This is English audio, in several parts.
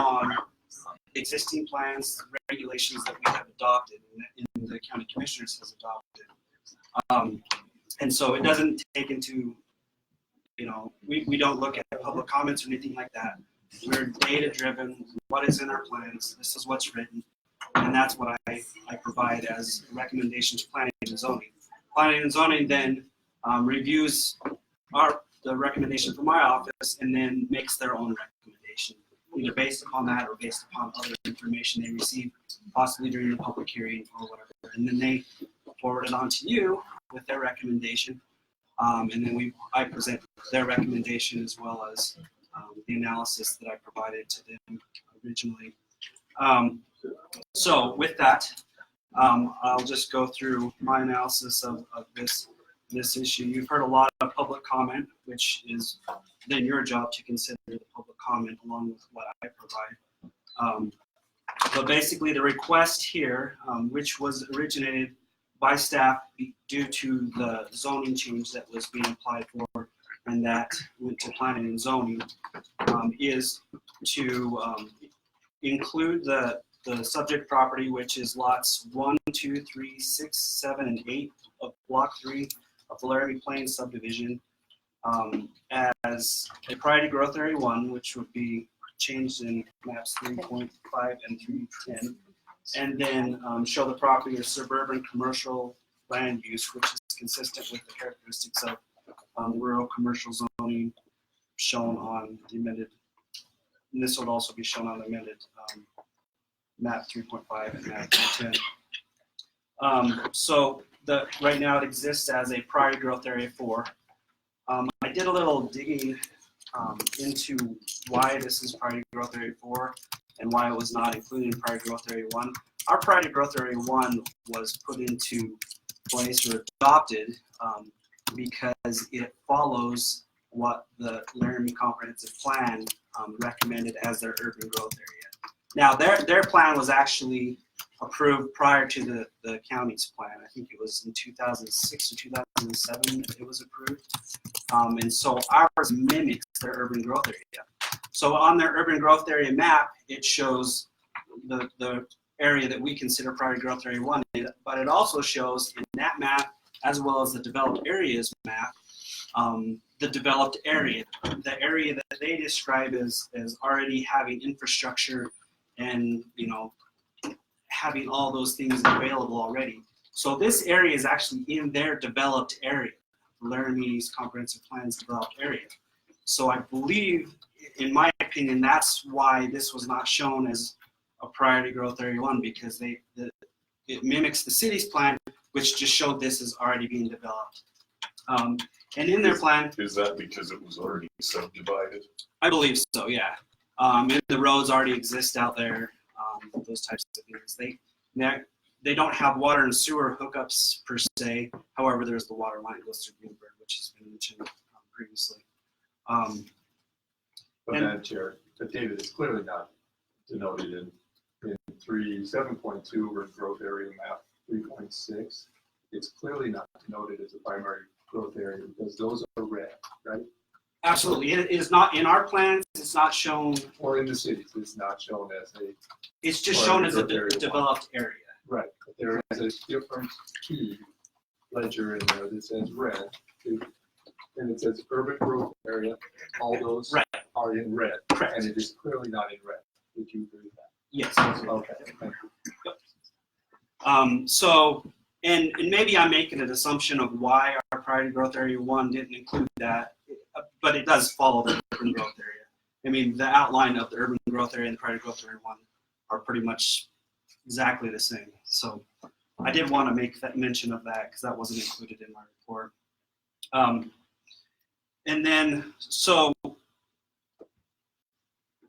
on existing plans, regulations that we have adopted and the county commissioners has adopted. And so it doesn't take into, we don't look at public comments or anything like that. We're data driven. What is in our plans? This is what's written. And that's what I provide as a recommendation to planning and zoning. Planning and zoning then reviews the recommendation from my office and then makes their own recommendation, either based upon that or based upon other information they receive, possibly during the public hearing or whatever. And then they forward it on to you with their recommendation. And then I present their recommendation as well as the analysis that I provided to them originally. So with that, I'll just go through my analysis of this issue. You've heard a lot of public comment, which is then your job to consider the public comment along with what I provide. But basically the request here, which was originated by staff due to the zoning change that was being applied for and that went to planning and zoning, is to include the subject property, which is lots 1, 2, 3, 6, 7, and 8 of Block 3 of the Laramie Plains subdivision as a priority growth area 1, which would be changed in maps 3.5 and 310, and then show the property as suburban commercial land use, which is consistent with the characteristics of rural commercial zoning shown on the amended. And this would also be shown on the amended map 3.5 and map 310. So right now it exists as a priority growth area 4. I did a little digging into why this is priority growth area 4 and why it was not included in priority growth area 1. Our priority growth area 1 was put into place or adopted because it follows what the Laramie Comprehensive Plan recommended as their urban growth area. Now their plan was actually approved prior to the county's plan. I think it was in 2006 or 2007 it was approved. And so ours mimics their urban growth area. So on their urban growth area map, it shows the area that we consider priority growth area 1, but it also shows in that map, as well as the developed areas map, the developed area, the area that they describe as already having infrastructure and having all those things available already. So this area is actually in their developed area, Laramie's Comprehensive Plan's developed area. So I believe, in my opinion, that's why this was not shown as a priority growth area 1, because it mimics the city's plan, which just showed this as already being developed. And in their plan, is that because it was already subdivided? I believe so, yeah. And the roads already exist out there, those types of things. They don't have water and sewer hookups per se. However, there's the water line that goes through Bluebird, which has been mentioned previously. Madam Chair, but David, it's clearly not denoted in 7.2 urban growth area map 3.6. It's clearly not denoted as a primary growth area because those are red, right? Absolutely. It is not in our plans. It's not shown. Or in the cities, it's not shown as a. It's just shown as a developed area. Right, but there is a different key ledger in there that says red, and it says urban growth area. All those are in red, correct, and it is clearly not in red. Would you agree with that? Yes. Okay. Thank you. Yep. So, and maybe I'm making an assumption of why our priority growth area 1 didn't include that, but it does follow the urban growth area. I mean, the outline of the urban growth area and the priority growth area 1 are pretty much exactly the same. So I did want to make that mention of that because that wasn't included in my report. And then, so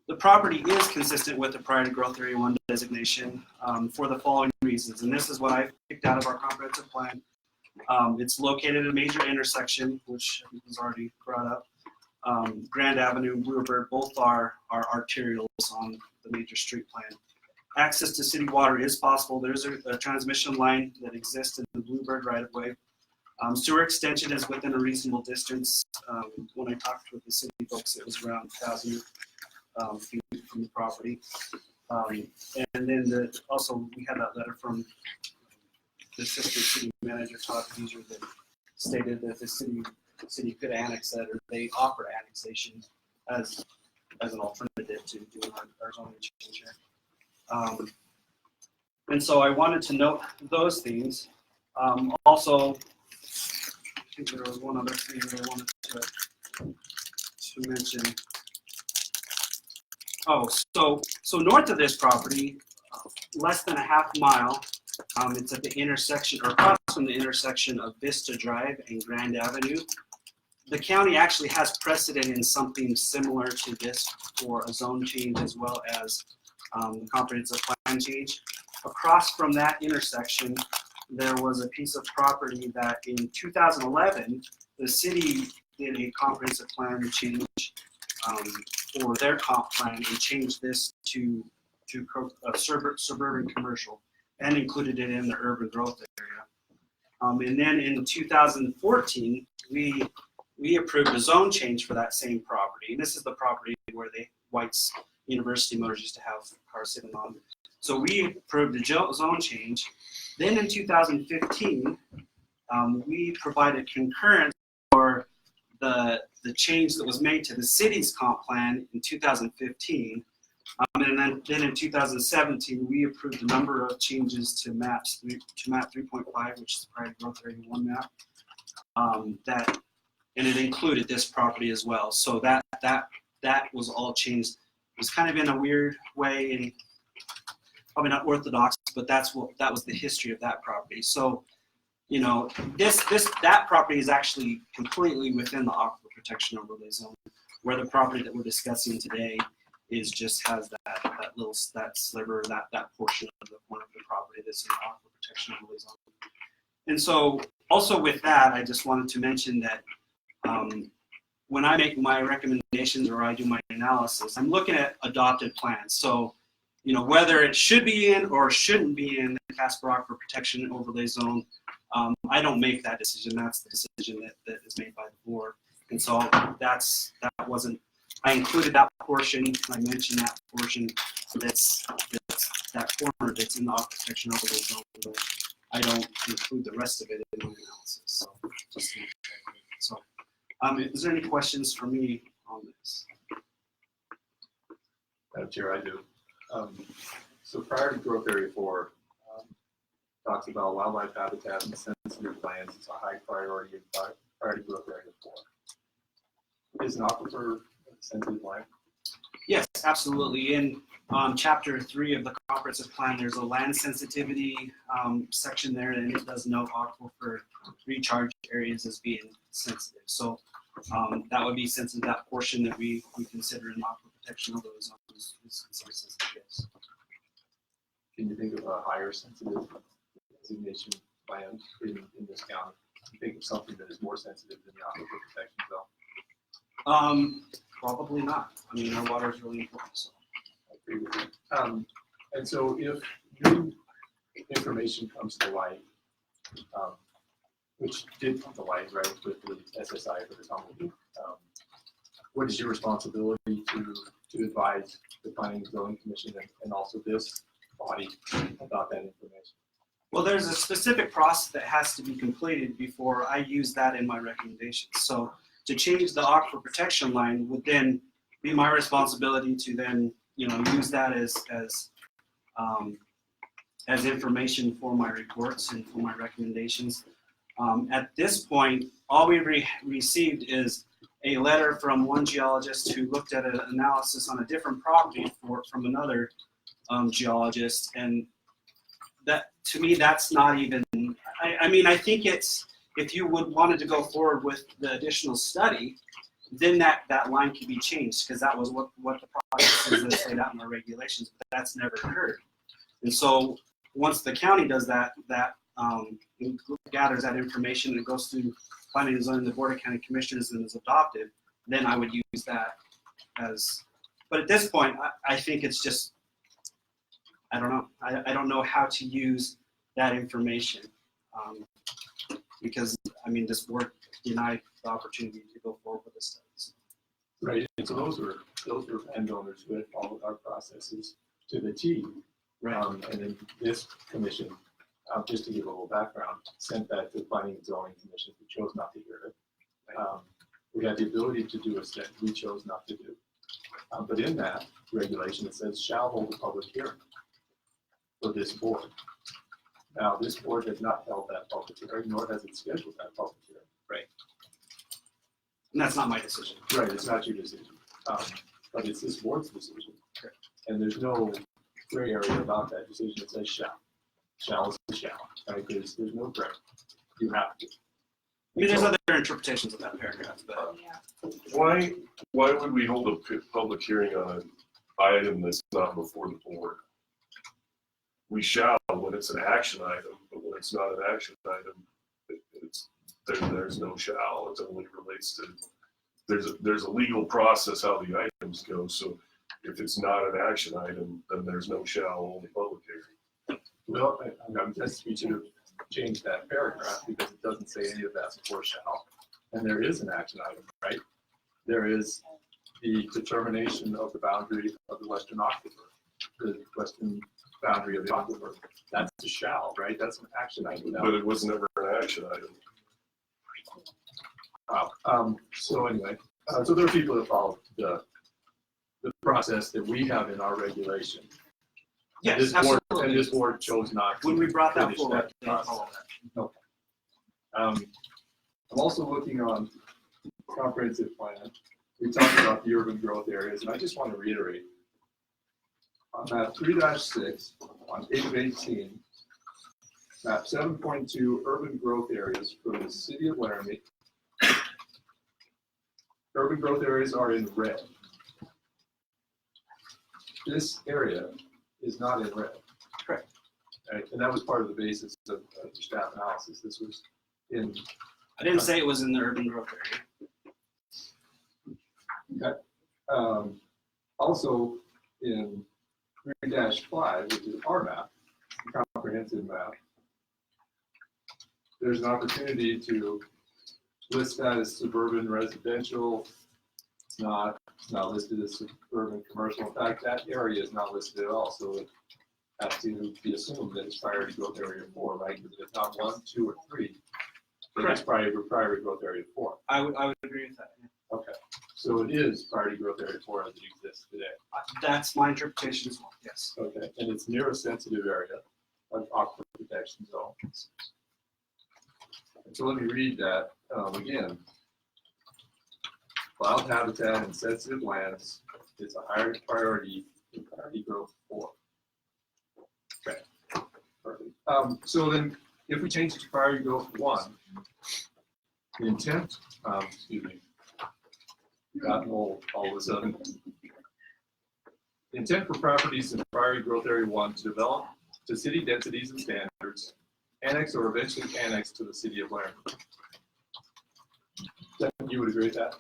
the property is consistent with the priority growth area 1 designation for the following reasons. And this is what I picked out of our comprehensive plan. It's located at a major intersection, which was already brought up. Grand Avenue and Bluebird both are arterials on the major street plan. Access to city water is possible. There's a transmission line that exists in the Bluebird right-of-way. Sewer extension is within a reasonable distance. When I talked with the city folks, it was around 1,000 feet from the property. And then also we had that letter from the assistant city manager, Todd Heiser, that stated that the city could annex that, or they offer annexation as an alternative to doing our zoning change here. And so I wanted to note those things. Also, I think there was one other thing that I wanted to mention. Oh, so north of this property, less than a half mile, it's at the intersection, or across from the intersection of Vista Drive and Grand Avenue. The county actually has precedent in something similar to this for a zone change as well as the comprehensive plan change. Across from that intersection, there was a piece of property that in 2011, the city did a comprehensive plan change for their comp plan and changed this to suburban commercial and included it in the urban growth area. And then in 2014, we approved a zone change for that same property. And this is the property where the White's University Motors used to have cars sitting on. So we approved a zone change. Then in 2015, we provided concurrence for the change that was made to the city's comp plan in 2015. And then in 2017, we approved a number of changes to map 3.5, which is the priority growth area 1 map. And it included this property as well. So that was all changed. It was kind of in a weird way, and probably not orthodox, but that was the history of that property. So, you know, that property is actually completely within the aquifer protection overlay zone, where the property that we're discussing today just has that sliver, that portion of the corner of the property that's in the aquifer protection overlay zone. And so, also with that, I just wanted to mention that when I make my recommendations or I do my analysis, I'm looking at adopted plans. So, you know, whether it should be in or shouldn't be in the Casper Aquifer Protection Overlay Zone, I don't make that decision. That's the decision that is made by the board. And so I included that portion. I mentioned that portion that's that corner that's in the Aquifer Protection Overlay Zone, but I don't include the rest of it in my analysis. So, just to make sure. So, is there any questions for me on this? Madam Chair, I do. So priority growth area 4 talks about wildlife habitat and sensitive lands. It's a high priority in priority growth area 4. Is an aquifer sensitive land? Yes, absolutely. In chapter 3 of the comprehensive plan, there's a land sensitivity section there, and it does note aquifer recharge areas as being sensitive. So that would be sensitive. That portion that we consider in aquifer protection of those zones is considered sensitive. Yes. Can you think of a higher sensitive designation land in this county? Can you think of something that is more sensitive than the aquifer protection zone? Probably not. I mean, our water is really important. So. I agree with you. And so if new information comes to light, which did come to light, right, with the SSI for the Tumbleweed, what is your responsibility to advise the Planning and Zoning Commission and also this body about that information? Well, there's a specific process that has to be completed before I use that in my recommendations. So to change the aquifer protection line would then be my responsibility to then, you know, use that as information for my reports and for my recommendations. At this point, all we received is a letter from one geologist who looked at an analysis on a different property from another geologist, and that, to me, that's not even. I mean, I think it's, if you wanted to go forward with the additional study, then that line could be changed, because that was what the process is that's laid out in our regulations, but that's never occurred. And so once the county does that gathers that information and it goes through Planning and Zoning, the Board of County Commissioners, and is adopted, then I would use that as, but at this point, I think it's just, I don't know. I don't know how to use that information because, I mean, this board denied the opportunity to go forward with the studies. Right, and so those are those were landowners who had followed our processes to the T. Right. And then this commission, just to give a little background, sent that to the Planning and Zoning Commission, who chose not to hear it. We had the ability to do a step we chose not to do. But in that regulation, it says shall hold a public hearing for this board. Now, this board has not held that public hearing, nor has it scheduled that public hearing. And that's not my decision. Right, it's not your decision, but it's this board's decision. Correct. And there's no gray area about that decision. It says shall. Shall is a shall, right? There's no gray. You have to. I mean, there's other interpretations of that paragraph, but Why would we hold a public hearing on an item that's not before the board? We shall when it's an action item, but when it's not an action item, there's no shall. It only relates to, there's a legal process how the items go. So if it's not an action item, then there's no shall, only public hearing. Well, I guess we should have changed that paragraph because it doesn't say any of that before shall. And there is an action item, right? There is the determination of the boundary of the western aquifer, the western boundary of the aquifer. That's a shall, right? That's an action item. Now, But it was never an action item. so anyway, so there are people that follow the process that we have in our regulation. yes, This board, absolutely. and this board chose not to. When we brought that finish forward, they process. followed that. I'm also looking on comprehensive plan. We talked about the urban growth areas, and I just want to reiterate. On map 3-6, on page 18, map 7.2, urban growth areas for the city of Laramie. Urban growth areas are in red. This area is not in red. Correct. Right, and that was part of the basis of the staff analysis. This was in, I didn't say it was in the urban growth area. also in 3-5, which is our map, the comprehensive map. There's an opportunity to list that as suburban residential. It's not listed as suburban commercial. In fact, that area is not listed at all, so it has to be assumed that it's priority growth area 4, right? Because if it's not 1, 2, or 3, then it's priority growth area 4. I would agree with that. Okay, so it is priority growth area 4 as it exists today. That's my interpretation as well. Yes. Okay, and it's near a sensitive area of aquifer protection zone. So let me read that again. Wild habitat and sensitive lands is a higher priority in priority growth 4. Okay, perfect. So then, if we change it to priority growth 1, the intent, excuse me, got old all of a sudden. The intent for properties in priority growth area 1 to develop to city densities and standards, annex or eventually annex to the city of Laramie. You would agree with that?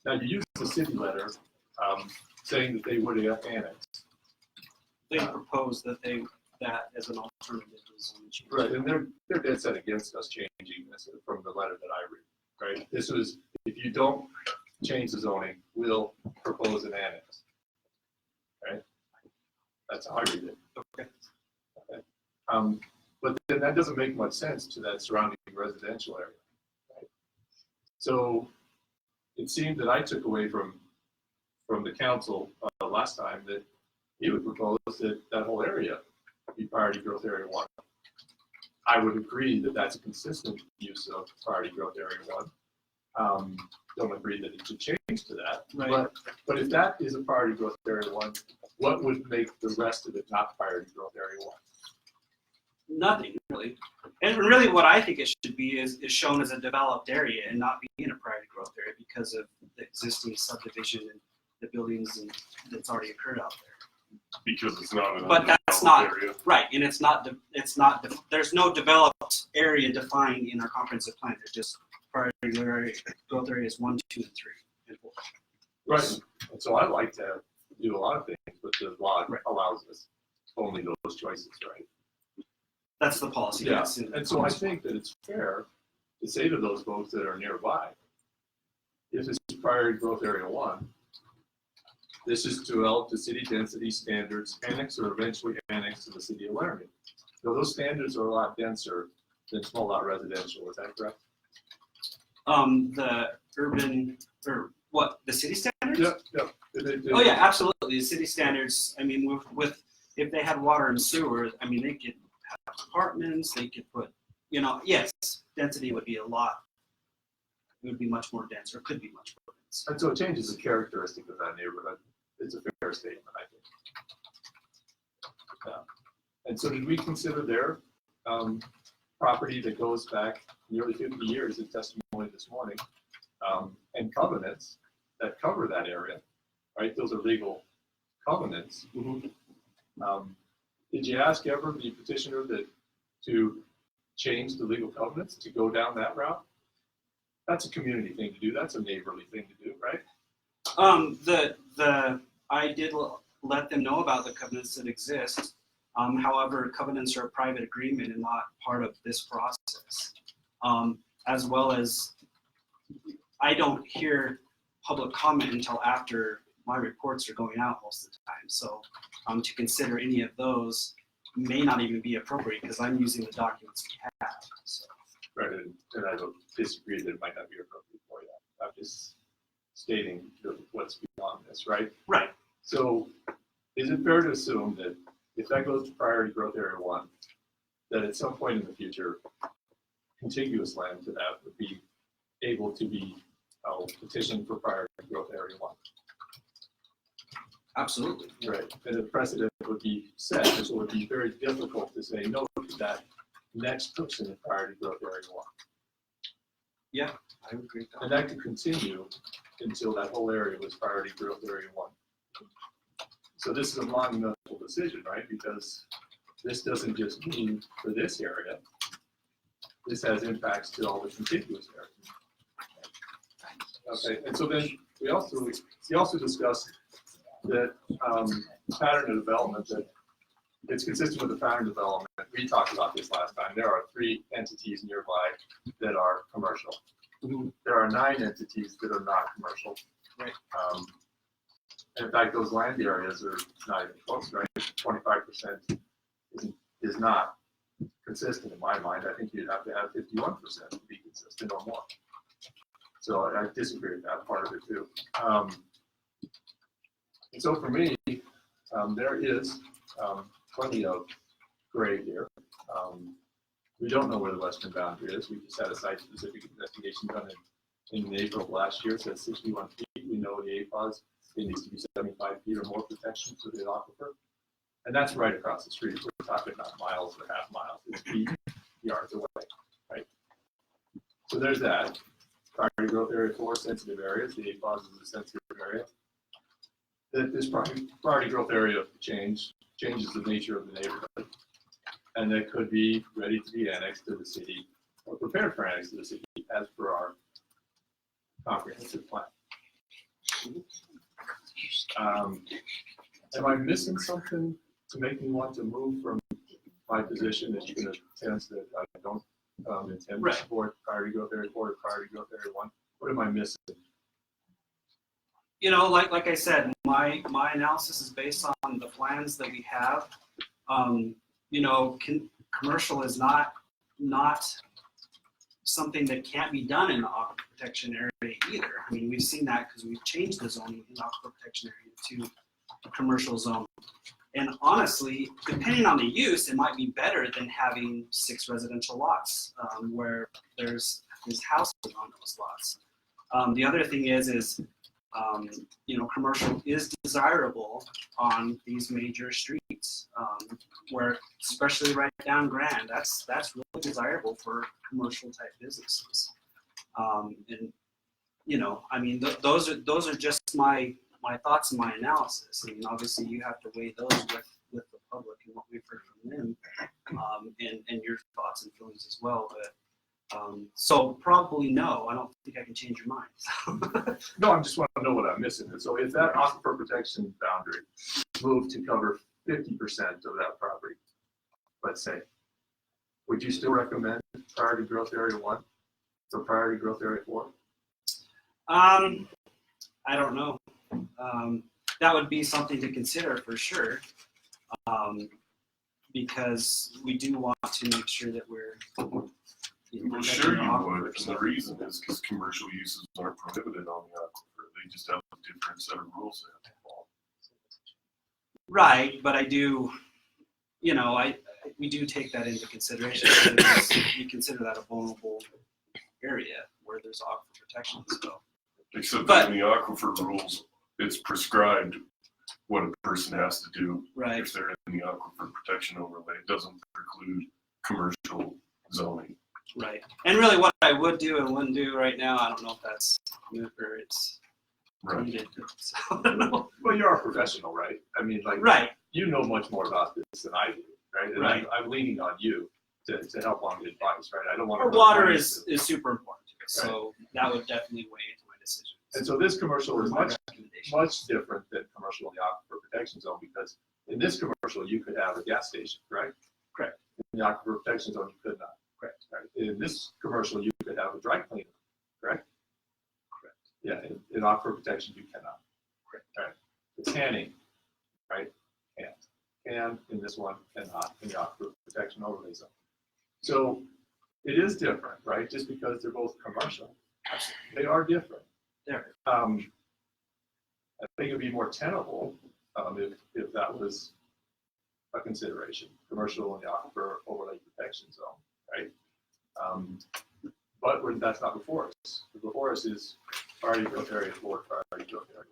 Now, you use the city letter saying that they would annex. They proposed that that as an alternative to zoning change. Right, and they're dead set against us changing this from the letter that I read, right? This was, if you don't change the zoning, we'll propose an annex. Right? That's how I read it. Okay. But then that doesn't make much sense to that surrounding residential area. Right? So it seemed that I took away from the council last time that he would propose that that whole area be priority growth area 1. I would agree that that's a consistent use of priority growth area 1. Don't agree that it should change to that. Right. But if that is a priority growth area 1, what would make the rest of it not priority growth area 1? Nothing really. And really what I think it should be is shown as a developed area and not be in a priority growth area because of the existing subdivision and the buildings that's already occurred out there. Because it's not an But that's undeveloped not area. right, and there's no developed area defined in our comprehensive plan. There's just priority area, growth areas 1, 2, and 3, and 4. Right. And so I like to do a lot of things, but the law allows us only those choices, right? That's the policy. Yeah. Yes. And so I think that it's fair to say to those folks that are nearby, if it's priority growth area 1, this is to develop the city density standards annexed or eventually annexed to the city of Laramie. So those standards are a lot denser than small lot residential, is that correct? The urban, or what, the city standards? Yep. Oh yeah, absolutely. The city standards, I mean, with if they had water and sewer, I mean, they could have apartments, they could put, you know, yes, density would be a lot. It would be much more dense, or could be much more dense. And so it changes the characteristic of that neighborhood. It's a fair statement, I think. Yeah. And so did we consider their property that goes back nearly 50 years in testimony this morning, and covenants that cover that area, right? Those are legal covenants. Did you ask ever the petitioner to change the legal covenants to go down that route? That's a community thing to do. That's a neighborly thing to do, right? I did let them know about the covenants that exist. However, covenants are a private agreement and not part of this process. As well as, I don't hear public comment until after my reports are going out most of the time. So to consider any of those may not even be appropriate because I'm using the documents we have. So. Right, and I don't disagree that it might not be appropriate for you. I'm just stating what's beyond this, right? Right. So is it fair to assume that if that goes to priority growth area 1, that at some point in the future, contiguous land to that would be able to be petitioned for priority growth area 1? Absolutely. Right, and the precedent would be set, so it would be very difficult to say no to that next person in priority growth area 1. Yeah, I would agree with that. And that could continue until that whole area was priority growth area 1. So this is a monumental decision, right? Because this doesn't just mean for this area. This has impacts to all the contiguous areas. Okay, and so then we also discussed that pattern of development, that it's consistent with the pattern development. We talked about this last time. There are 3 entities nearby that are commercial. There are 9 entities that are not commercial. Right. In fact, those land areas are not even close, right? 25% is not consistent in my mind. I think you'd have to have 51% to be consistent or more. So I disagree with that part of it too. And so for me, there is plenty of gray here. We don't know where the western boundary is. We just had a site-specific investigation done in April of last year. It says 61 feet. We know the APAS, it needs to be 75 feet or more protection for the aquifer. And that's right across the street. We're talking not miles or half miles. It's feet, yards away, right? So there's that. Priority growth area 4, sensitive areas. The APAS is a sensitive area. This priority growth area changes the nature of the neighborhood, and that could be ready to be annexed to the city or prepared for annex to the city as per our comprehensive plan. Am I missing something to make me want to move from my position as you're going to sense that I don't intend to support priority growth area 4 to priority growth area 1? What am I missing? You know, like I said, my analysis is based on the plans that we have. You know, commercial is not something that can't be done in the aquifer protection area either. I mean, we've seen that because we've changed the zoning in the aquifer protection area to a commercial zone. And honestly, depending on the use, it might be better than having 6 residential lots where there's houses on those lots. The other thing is you know, commercial is desirable on these major streets, where, especially right down Grand, that's really desirable for commercial type businesses. And you know, I mean, those are just my thoughts and my analysis. I mean, obviously you have to weigh those with the public and what we've heard from them, and your thoughts and feelings as well. But so probably no, I don't think I can change your mind. No, I just want to know what I'm missing. And so if that aquifer protection boundary moved to cover 50% of that property, let's say, would you still recommend priority growth area 1 or priority growth area 4? I don't know. That would be something to consider for sure. Because we do want to make sure that we're. Well, sure you would, and the reason is because commercial uses aren't prohibited on the aquifer. They just have a different set of rules they have to follow. Right, but I do, we do take that into consideration. Because we consider that a vulnerable area where there's aquifer protection, so. Except But- that in the aquifer rules, it's prescribed what a person has to do Right, if they're in the aquifer protection overlay. It doesn't preclude commercial zoning. right. And really what I would do and wouldn't do right now, I don't know if that's, or it's Right. needed, so I don't know. Well, you're a professional, right? I mean, like, Right, you know much more about this than I do, right? And Right. I'm leaning on you to help on the advice, right? I don't want or to. water is super important to us, so that would definitely weigh into my decision. And so this commercial is My much, recommendation. much different than commercial in the aquifer protection zone, because in this commercial, you could have a gas station, correct? Correct. In the aquifer protection zone, you could not. Correct. Right. In this commercial, you could have a dry cleaner, correct? Correct. Yeah, in aquifer protection, you cannot. Correct. Right. The tanning, right? Can in this one, cannot in the aquifer protection overlay zone. So it is different, right? Just because they're both commercial, they are different. There, I think it'd be more tenable if that was a consideration, commercial in the aquifer overlay protection zone, right? But that's not before us. Before us is priority growth area 4, priority growth area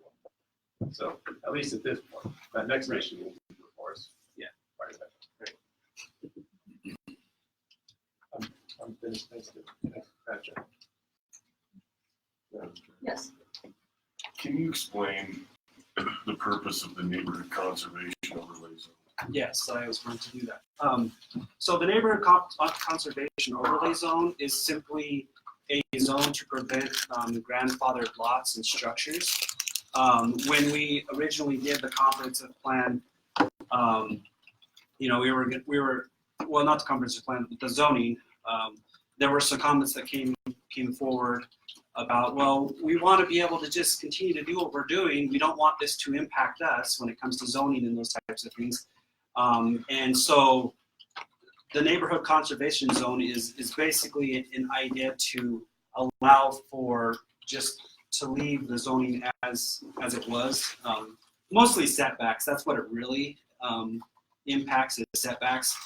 1. So at least at this point, that next issue will be before us. Yeah. Right. I'm finished. Thanks. Gotcha. Yes. Can you explain the purpose of the neighborhood conservation overlay zone? yes, I was going to do that. So the neighborhood conservation overlay zone is simply a zone to prevent grandfathered lots and structures. When we originally did the comprehensive plan, we were well, not the comprehensive plan, but the zoning. There were some comments that came forward about, well, we want to be able to just continue to do what we're doing. We don't want this to impact us when it comes to zoning and those types of things. And so the neighborhood conservation zone is basically an idea to allow for just to leave the zoning as it was. Mostly setbacks, that's what it really impacts, is setbacks.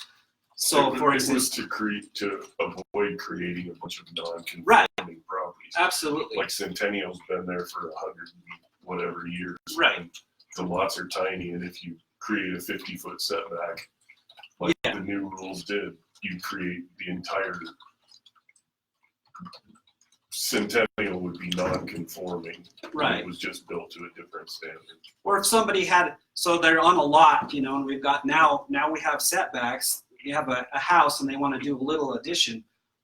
So for It was example, to avoid creating a bunch of non-conforming Right. properties. absolutely, Like Centennial's been there for 100 and whatever years. Right. And the lots are tiny, and if you create a 50-foot setback, like Yeah. the new rules did, you create the entire Centennial would be non-conforming. right. It was just built to a different standard. Or if somebody had, so they're on a lot, and we've got now we have setbacks. You have a house and they want to do a little addition.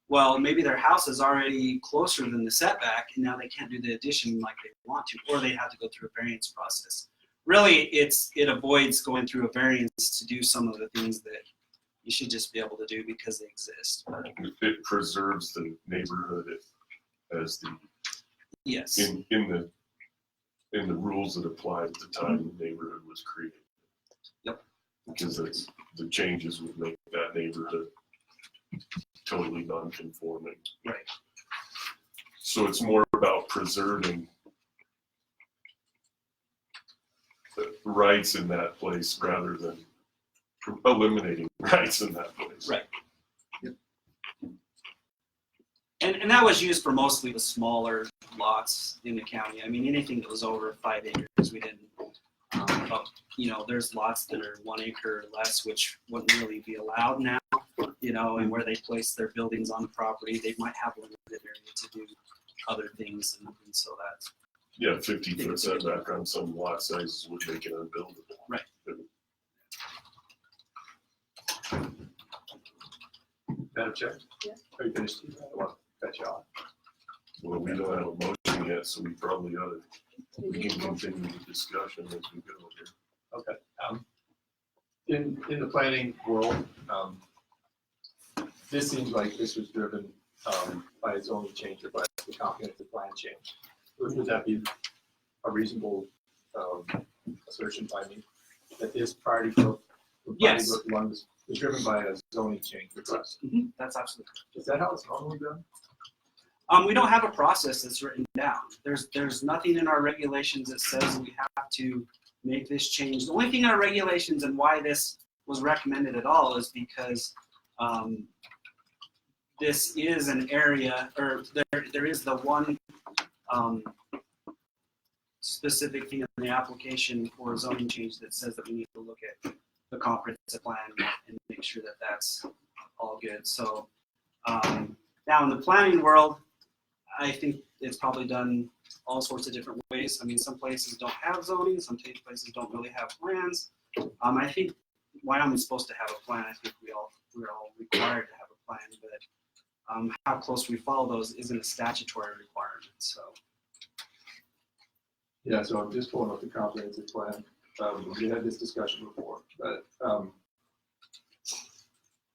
Well, maybe their house is already closer than the setback, and now they can't do the addition like they want to, or they have to go through a variance process. Really, it avoids going through a variance to do some of the things that you should just be able to do because they exist. It preserves the neighborhood as the Yes. in the rules that applied at the time the neighborhood was created. Yep. Because the changes would make that neighborhood totally non-conforming. Right. So it's more about preserving the rights in that place rather than eliminating rights in that place. Right. And that was used for mostly the smaller lots in the county. I mean, anything that was over 5 acres, we didn't. But, there's lots that are 1 acre or less, which wouldn't really be allowed now. And where they place their buildings on the property, they might have a limited area to do other things, and so that's. Yeah, 50-foot setback on some lot sizes would make it unbuildable. Right. Madam Chair? Yes. Are you finished? I want to cut you off. Well, we don't have a motion yet, so we probably ought to, we can continue the discussion as we go here. Okay. In the planning world, this seems like this was driven by its own change or by the comprehensive plan change. Would that be a reasonable assertion by me that this priority growth, Yes. growth one was driven by a zoning change request. That's absolutely. Is that how it's normally done? We don't have a process that's written down. There's nothing in our regulations that says we have to make this change. The only thing in our regulations and why this was recommended at all is because this is an area, or there is the one specific thing in the application for a zoning change that says that we need to look at the comprehensive plan and make sure that that's all good. So now in the planning world, I think it's probably done all sorts of different ways. I mean, some places don't have zoning, some places don't really have plans. I think Wyoming's supposed to have a plan. I think we're all required to have a plan, but how close we follow those isn't a statutory requirement. So Yeah, so I'm just pulling up the comprehensive plan. We had this discussion before, but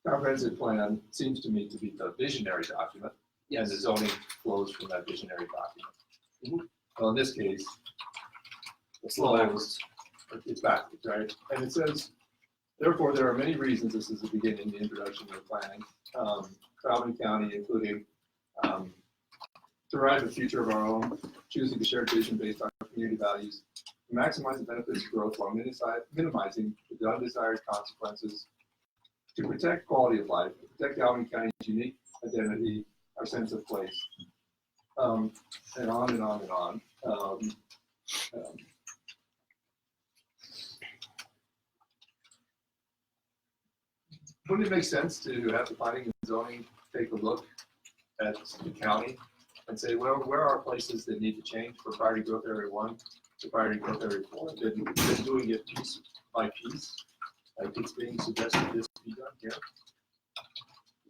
comprehensive plan seems to me to be the visionary document, and the zoning flows from that visionary document. Well, in this case, the a little flows, it's backwards, right? And it says, therefore, there are many reasons, this is the beginning, the introduction of the planning, Trotwood County, including derive the future of our own, choosing the shared vision based on community values, to maximize the benefits of growth while minimizing the undesired consequences, to protect quality of life, to protect Alvin County's unique identity, our sense of place, and on and on and on. Wouldn't it make sense to have the planning and zoning take a look at the county and say, well, where are places that need to change for priority growth area 1 to priority growth area 4? Then doing it piece by piece, like it's being suggested this be done here.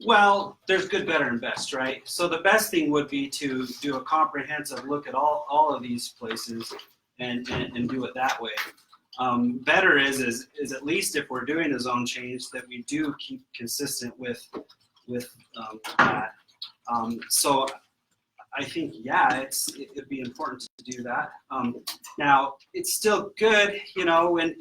well, there's good, better, and best, right? So the best thing would be to do a comprehensive look at all of these places and do it that way. Better is at least if we're doing a zone change that we do keep consistent with that. So I think, yeah, it'd be important to do that. Now, it's still good, when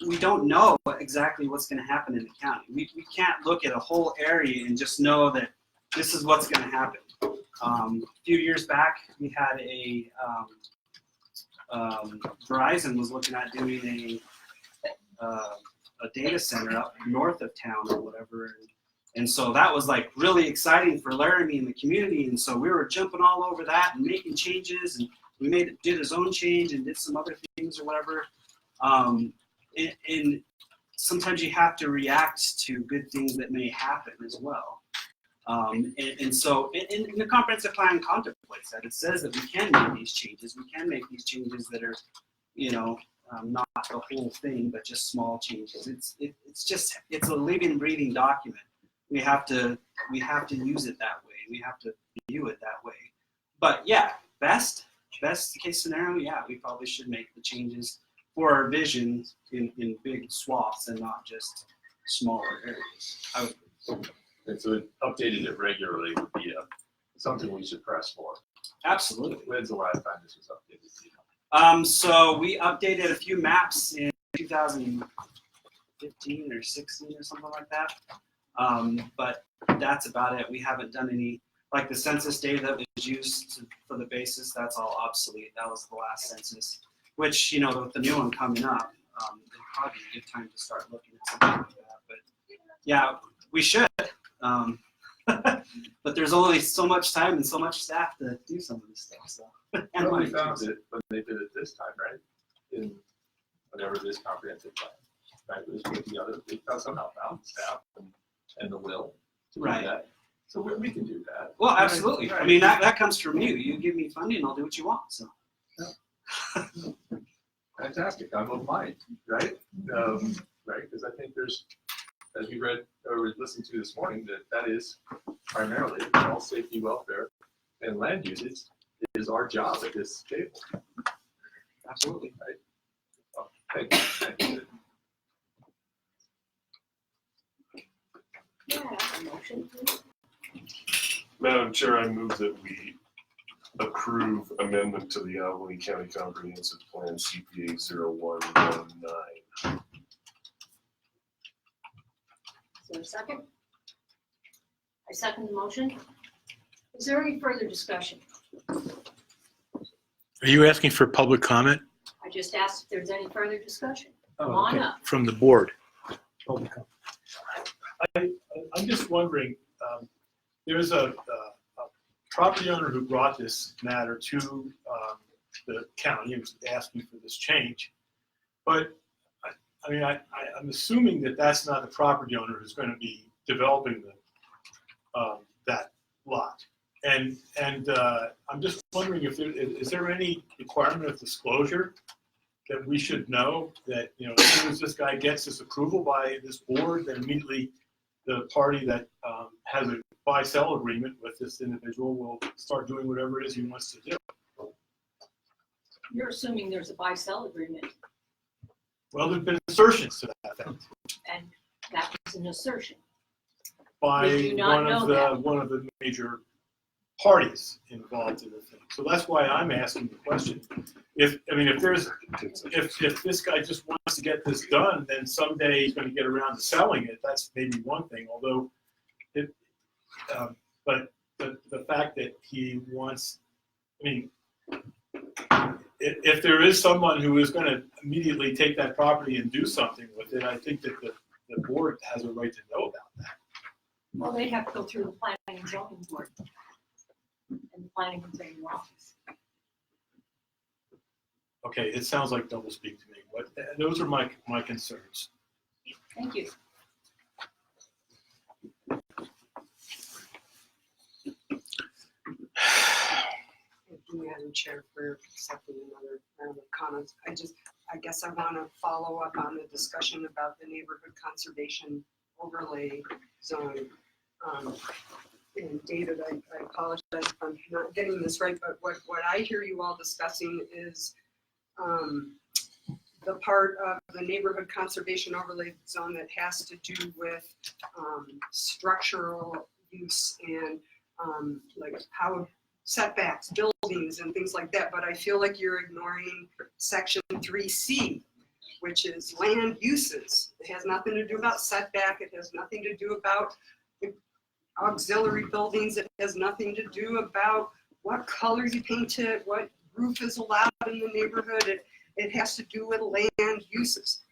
we don't know exactly what's going to happen in the county. We can't look at a whole area and just know that this is what's going to happen. A few years back, we had Verizon was looking at doing a data center up north of town or whatever. And so that was like really exciting for Laramie and the community. And so we were jumping all over that and making changes, and we did a zone change and did some other things or whatever. And sometimes you have to react to good things that may happen as well. And so the comprehensive plan contemplates that. It says that we can make these changes. We can make these changes that are, not the whole thing, but just small changes. It's a living, breathing document. We have to use it that way. We have to view it that way. But yeah, best case scenario, yeah, we probably should make the changes for our vision in big swaths and not just smaller areas. And so updating it regularly would be something we should press for. Absolutely. When's the last time this was updated? So we updated a few maps in 2015 or 16 or something like that. But that's about it. We haven't done any, like the census data that was used for the basis, that's all obsolete. That was the last census, which, with the new one coming up, it'd probably be a good time to start looking at something like that. But yeah, we should. But there's only so much time and so much staff to do some of this stuff. So, and Well, money they too, found so. it when they did it this time, right? In whatever this comprehensive plan, right? It was put together. They somehow found the staff and the will to do Right. that. So we can do that. Well, absolutely. Right. I mean, that comes from you. You give me funding, I'll do what you want. So. Fantastic. I'm of mind, right? Right, because I think there's, as we read or listened to this morning, that is primarily health, safety, welfare, and land use is our job at this table. Absolutely. Right. So, thank you. Thank you. Yeah, a motion, please. Madam Chair, I move that we approve approve amendment to the Allegany County Comprehensive Plan CPA 0119. Is there a second? I second the motion. Is there any further discussion? Are you asking for public comment I just asked if there's any further discussion. Come Oh, on okay. up. from the board? I'm just wondering, there's a property owner who brought this matter to the county and was asking for this change. But I'm assuming that that's not the property owner who's going to be developing that lot. And I'm just wondering if is there any requirement of disclosure that we should know that, as soon as this guy gets this approval by this board, then immediately the party that has a buy-sell agreement with this individual will start doing whatever it is he wants to do. You're assuming there's a buy-sell agreement, Well, there've been assertions to that effect and that was an assertion. by Did you not know that? one of the major parties involved in the thing. So that's why I'm asking the question. If this guy just wants to get this done, then someday he's going to get around to selling it. That's maybe one thing. Although, but the fact that he wants, if there is someone who is going to immediately take that property and do something with it, I think that the board has a right to know about that. Well, they'd have to go through the planning and zoning board and the planning and zoning office. Okay, it sounds like doublespeak to me, but those are my concerns. Thank you. Thank you, Madam Chair, for accepting another round of comments. I guess I want to follow up on the discussion about the neighborhood conservation overlay zone. And David, I apologize if I'm not getting this right, but what I hear you all discussing is the part of the neighborhood conservation overlay zone that has to do with structural use and like how setbacks, buildings and things like that. But I feel like you're ignoring section 3C, which is land uses. It has nothing to do about setback. It has nothing to do about auxiliary buildings. It has nothing to do about what color you paint it, what roof is allowed in the neighborhood. It has to do with land uses.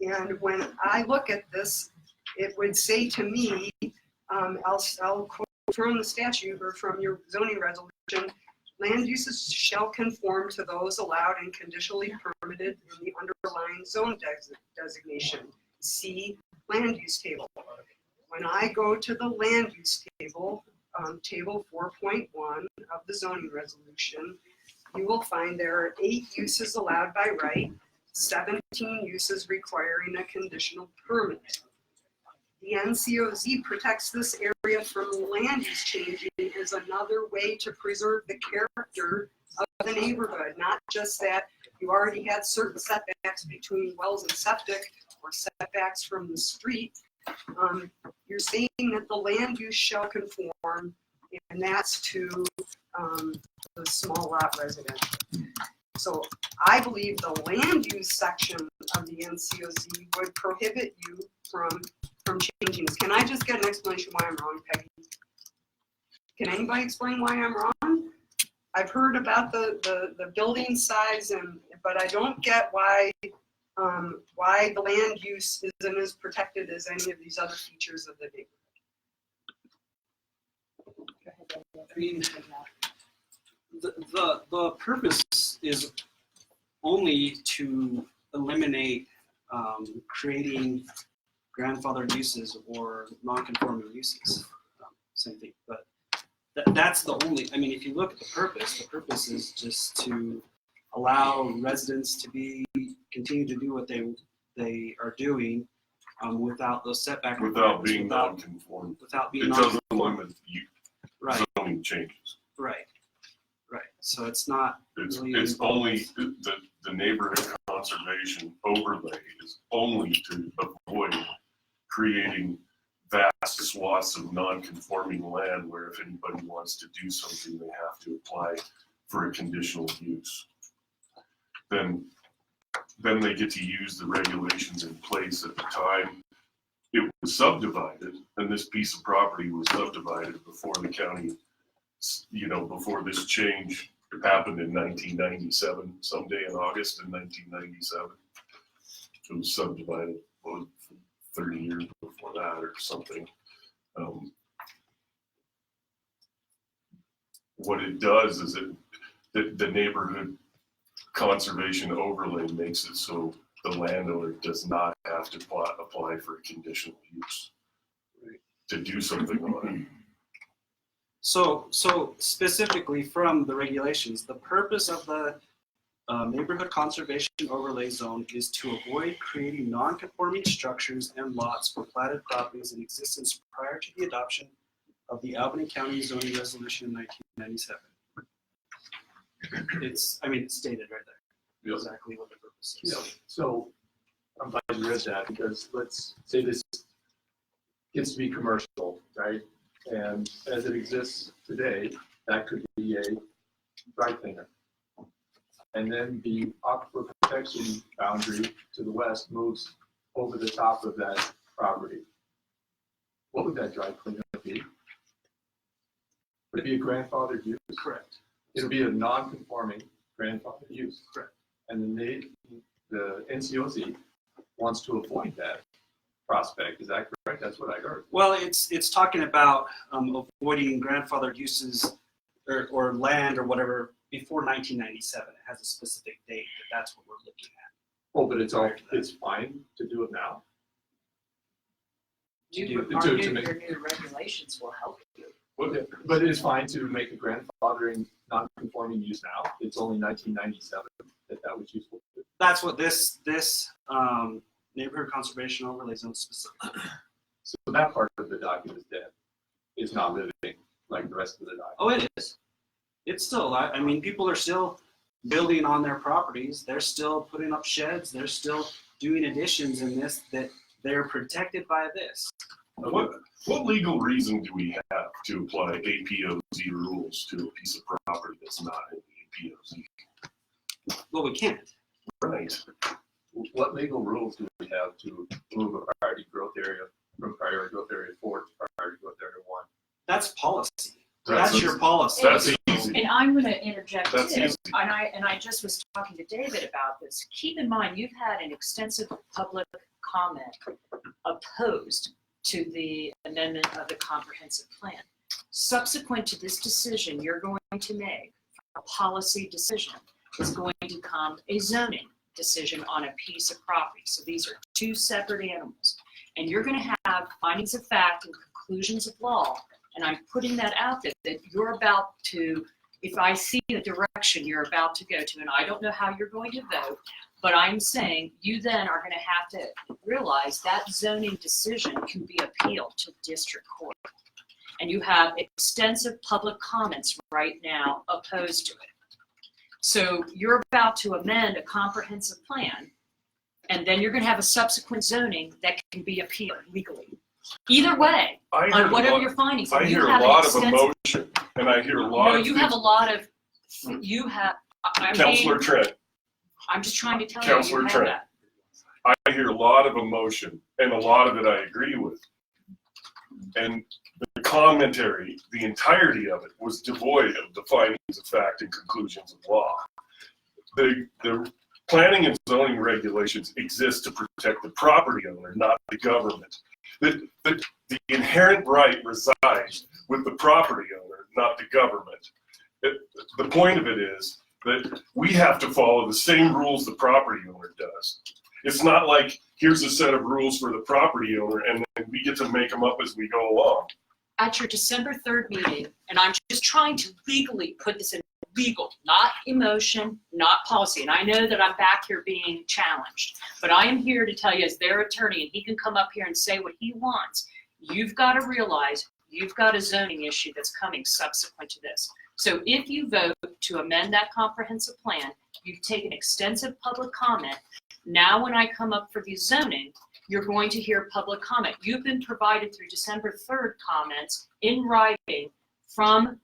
And when I look at this, it would say to me, I'll quote from the statute or from your zoning resolution, land uses shall conform to those allowed and conditionally permitted in the underlying zone designation. See land use table. When I go to the land use table, table 4.1 of the zoning resolution, you will find there are 8 uses allowed by right, 17 uses requiring a conditional permit. The NCOZ protects this area from land use changing as another way to preserve the character of the neighborhood, not just that you already had certain setbacks between wells and septic or setbacks from the street. You're saying that the land use shall conform, and that's to the small lot residential. So I believe the land use section of the NCOZ would prohibit you from changing this. Can I just get an explanation why I'm wrong, Peggy? Can anybody explain why I'm wrong? I've heard about the building size, but I don't get why the land use isn't as protected as any of these other features of the neighborhood. The purpose is only to eliminate creating grandfathered uses or non-conforming uses. Same thing, but that's the only. If you look at the purpose is just to allow residents to continue to do what they are doing without those setback Without requirements, being non-conforming. without being It doesn't non-conforming. limit Right, zoning changes. right. So it's not. It's really only, the neighborhood conservation overlay is only to avoid creating vast swaths of non-conforming land where if anybody wants to do something, they have to apply for a conditional use. Then they get to use the regulations in place at the time it was subdivided, and this piece of property was subdivided before the county, before this change happened in 1997, someday in August in 1997. It was subdivided, 30 years before that or something. What it does is the neighborhood conservation overlay makes it so the landowner does not have to apply for a conditional use to do something on it. So specifically from the regulations, the purpose of the neighborhood conservation overlay zone is to avoid creating non-conforming structures and lots for platted properties in existence prior to the adoption of the Albany County zoning resolution in 1997. It's stated right there, Yes. exactly what the purpose is. Yeah, so I'm glad you read that, because let's say this gets to be commercial, right? And as it exists today, that could be a dry cleaner. And then the aquifer protection boundary to the west moves over the top of that property. What would that dry cleaner be? Would it be a grandfathered use? Correct. It'll be a non-conforming grandfathered use. Correct. And then the NCOZ wants to avoid that prospect. Is that correct? That's what I heard. Well, it's talking about avoiding grandfathered uses or land or whatever before 1997. It has a specific date, but that's what we're looking at. Oh, but it's fine to do it now. You To- argue to make- your new regulations will help you. But it's fine to make a grandfathering non-conforming use now. It's only 1997 that was useful. That's what this neighborhood conservation overlay zone specifically. So that part of the document is dead. It's not living like the rest of the document. Oh, it is. It's still, I mean, people are still building on their properties. They're still putting up sheds. They're still doing additions in this that they're protected by this. What legal reason do we have to apply APOZ rules to a piece of property that's not in the APOZ? Well, we can't. Right. What legal rules do we have to move a priority growth area from priority growth area 4 to priority growth area 1? That's policy. That's- That's your policy. That's easy. And I'm going to interject too. That's easy. And I just was talking to David about this. Keep in mind, you've had an extensive public comment opposed to the amendment of the comprehensive plan. Subsequent to this decision you're going to make, a policy decision, is going to come a zoning decision on a piece of property. So these are two separate animals. And you're going to have findings of fact and conclusions of law. And I'm putting that out there that you're about to, if I see the direction you're about to go to, and I don't know how you're going to vote, but I'm saying you then are going to have to realize that zoning decision can be appealed to district court. And you have extensive public comments right now opposed to it. So you're about to amend a comprehensive plan, and then you're going to have a subsequent zoning that can be appealed legally. Either way, I on whatever your findings. I and you hear a have an lot of extensive- emotion, and I hear a lot No, of you have a lot of, you have, Councilor Trent, I'm just trying to tell you, Councilor you have Trent. that. I hear a lot of emotion, and a lot of it I agree with. And the commentary, the entirety of it, was devoid of the findings of fact and conclusions of law. The planning and zoning regulations exist to protect the property owner, not the government. The inherent right resides with the property owner, not the government. The point of it is that we have to follow the same rules the property owner does. It's not like, here's a set of rules for the property owner, and then we get to make them up as we go along. At your December 3rd meeting, and I'm just trying to legally put this in legal, not emotion, not policy. And I know that I'm back here being challenged, but I am here to tell you as their attorney, and he can come up here and say what he wants. You've got to realize you've got a zoning issue that's coming subsequent to this. So if you vote to amend that comprehensive plan, you've taken extensive public comment. Now when I come up for the zoning, you're going to hear public comment. You've been provided through December 3rd comments in writing from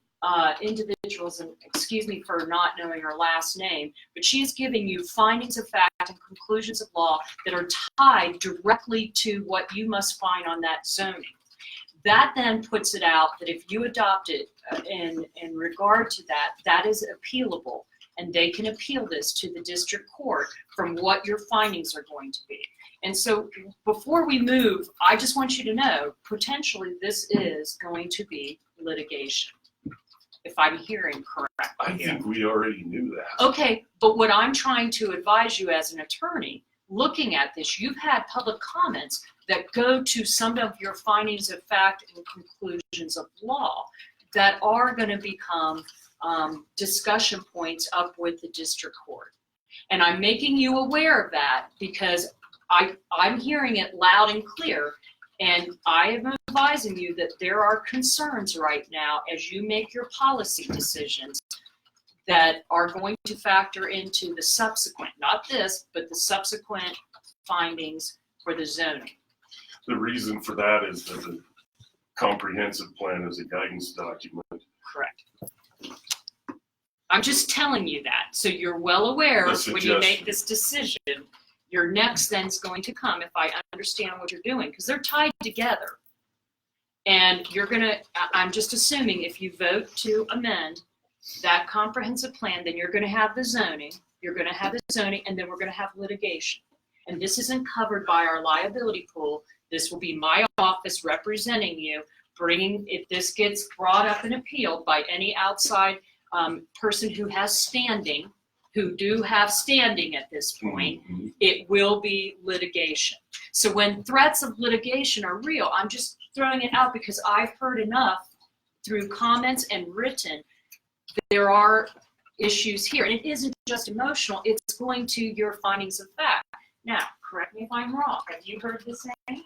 individuals, and excuse me for not knowing her last name, but she is giving you findings of fact and conclusions of law that are tied directly to what you must find on that zoning. That then puts it out that if you adopt it in regard to that, that is appealable, and they can appeal this to the district court from what your findings are going to be. And so before we move, I just want you to know, potentially this is going to be litigation, if I'm hearing correctly. I think we already knew that. Okay, but what I'm trying to advise you as an attorney, looking at this, you've had public comments that go to some of your findings of fact and conclusions of law that are going to become discussion points up with the district court. And I'm making you aware of that because I'm hearing it loud and clear. And I am advising you that there are concerns right now as you make your policy decisions that are going to factor into the subsequent, not this, but the subsequent findings for the zoning. The reason for that is that the comprehensive plan is a guidance document. Correct. I'm just telling you that, so you're well aware The when you make suggestion. this decision, your next then's going to come if I understand what you're doing, because they're tied together. And you're gonna, I'm just assuming if you vote to amend that comprehensive plan, then you're gonna have the zoning, and then we're gonna have litigation. And this isn't covered by our liability pool. This will be my office representing you, bringing, if this gets brought up and appealed by any outside person who has standing, who do have standing at this point, it will be litigation. So when threats of litigation are real, I'm just throwing it out because I've heard enough through comments and written, there are issues here. And it isn't just emotional, it's going to your findings of fact. Now, correct me if I'm wrong, have you heard this name?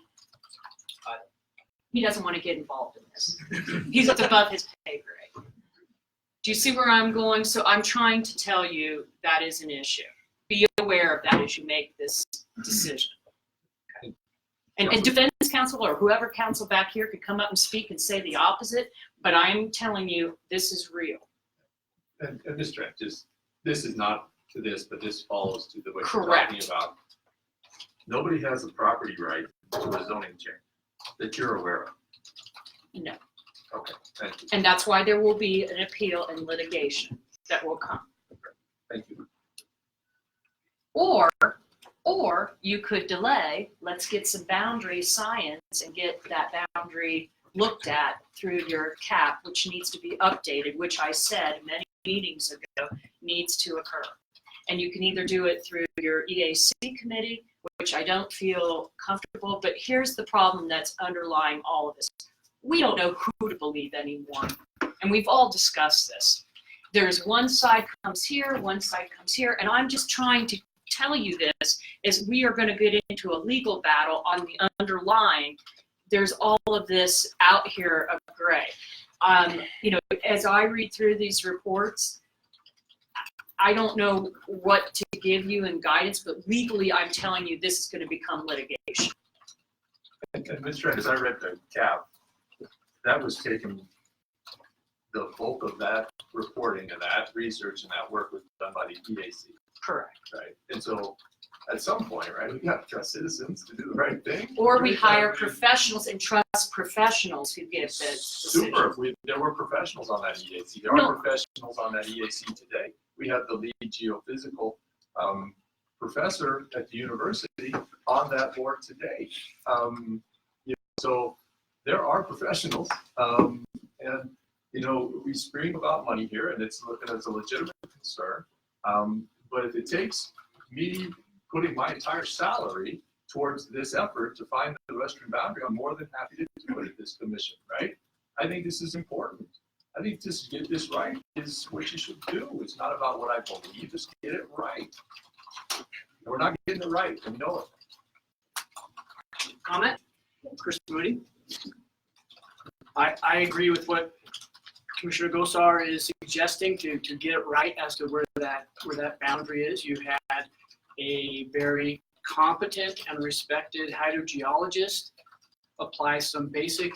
He doesn't want to get involved in this. He's above his pay grade. Do you see where I'm going? So I'm trying to tell you that is an issue. Be aware of that as you make this decision. And defense counsel or whoever counsel back here could come up and speak and say the opposite, but I'm telling you, this is real. And Mr. Trent, this is not to this, but this follows to the what you're Correct. talking about. Nobody has a property right to a zoning change that you're aware of. No. Okay, thank you. And that's why there will be an appeal and litigation that will come. Thank you. Or you could delay, let's get some boundary science and get that boundary looked at through your CAP, which needs to be updated, which I said many meetings ago needs to occur. And you can either do it through your EAC committee, which I don't feel comfortable, but here's the problem that's underlying all of this. We don't know who to believe anymore, and we've all discussed this. There's one side comes here, one side comes here, and I'm just trying to tell you this is we are going to get into a legal battle on the underlying. There's all of this out here of gray. As I read through these reports, I don't know what to give you in guidance, but legally I'm telling you this is going to become litigation. And Mr. Trent, as I read the CAP, that was taken, the bulk of that reporting and that research and that work was done by the EAC, Correct. right? And so at some point, right, we got to trust citizens to do the right thing. Or we Right? hire professionals and trust professionals who give the decision. Super. There were professionals on that EAC. There No. are professionals on that EAC today. We have the lead geophysical professor at the university on that board today. So there are professionals, and we scream about money here, and it's a legitimate concern. But if it takes me putting my entire salary towards this effort to find the western boundary, I'm more than happy to do it at this commission, right? I think this is important. I think just get this right is what you should do. It's not about what I believe, just get it right. And we're not getting it right, and we know it. Comment? Chris Moody. I agree with what Commissioner Gosar is suggesting to get it right as to where that boundary is. You had a very competent and respected hydrogeologist apply some basic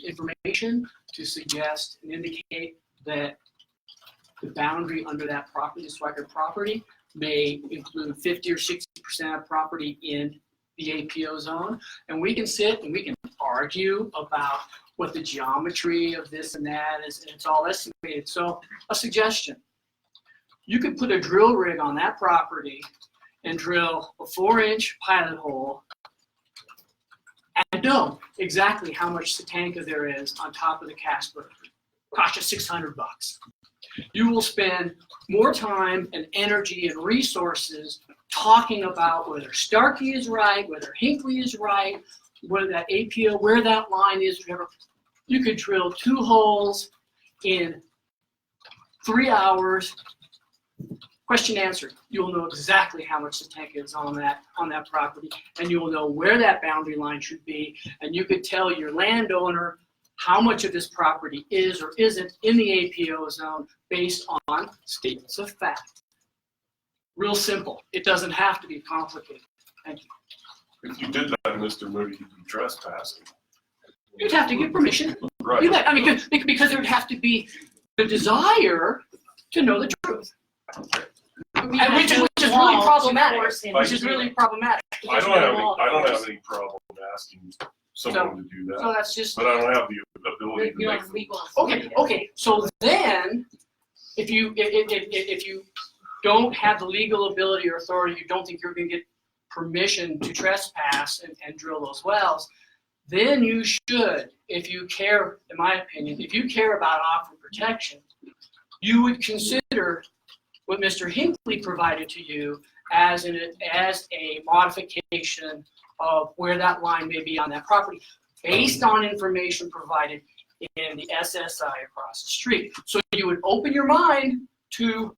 information to suggest and indicate that the boundary under that property, the Swiker property, may include 50 or 60% of property in the APO zone. And we can sit and we can argue about what the geometry of this and that is, and it's all estimated. So a suggestion, you could put a drill rig on that property and drill a 4-inch pilot hole and know exactly how much Satanka there is on top of the Casper. Cost you $600. You will spend more time and energy and resources talking about whether Starkey is right, whether Hinckley is right, whether that APO, where that line is, whatever. You could drill 2 holes in 3 hours. Question answered. You'll know exactly how much the tank is on that property, and you will know where that boundary line should be, and you could tell your landowner how much of this property is or isn't in the APO zone based on statements of fact. Real simple. It doesn't have to be complicated. Thank you. If you did that, Mr. Moody, you'd be trespassing. You'd have to get permission. Right. You bet. I mean, because there would have to be the desire to know the truth. And which is really problematic. Which is really problematic. I don't have any problem asking someone to do So that, that's just, but I don't have the ability to make them. okay, so then, if you don't have the legal ability or authority, you don't think you're gonna get permission to trespass and drill those wells, then you should, if you care, in my opinion, if you care about aquifer protection, you would consider what Mr. Hinckley provided to you as a modification of where that line may be on that property, based on information provided in the SSI across the street. So you would open your mind to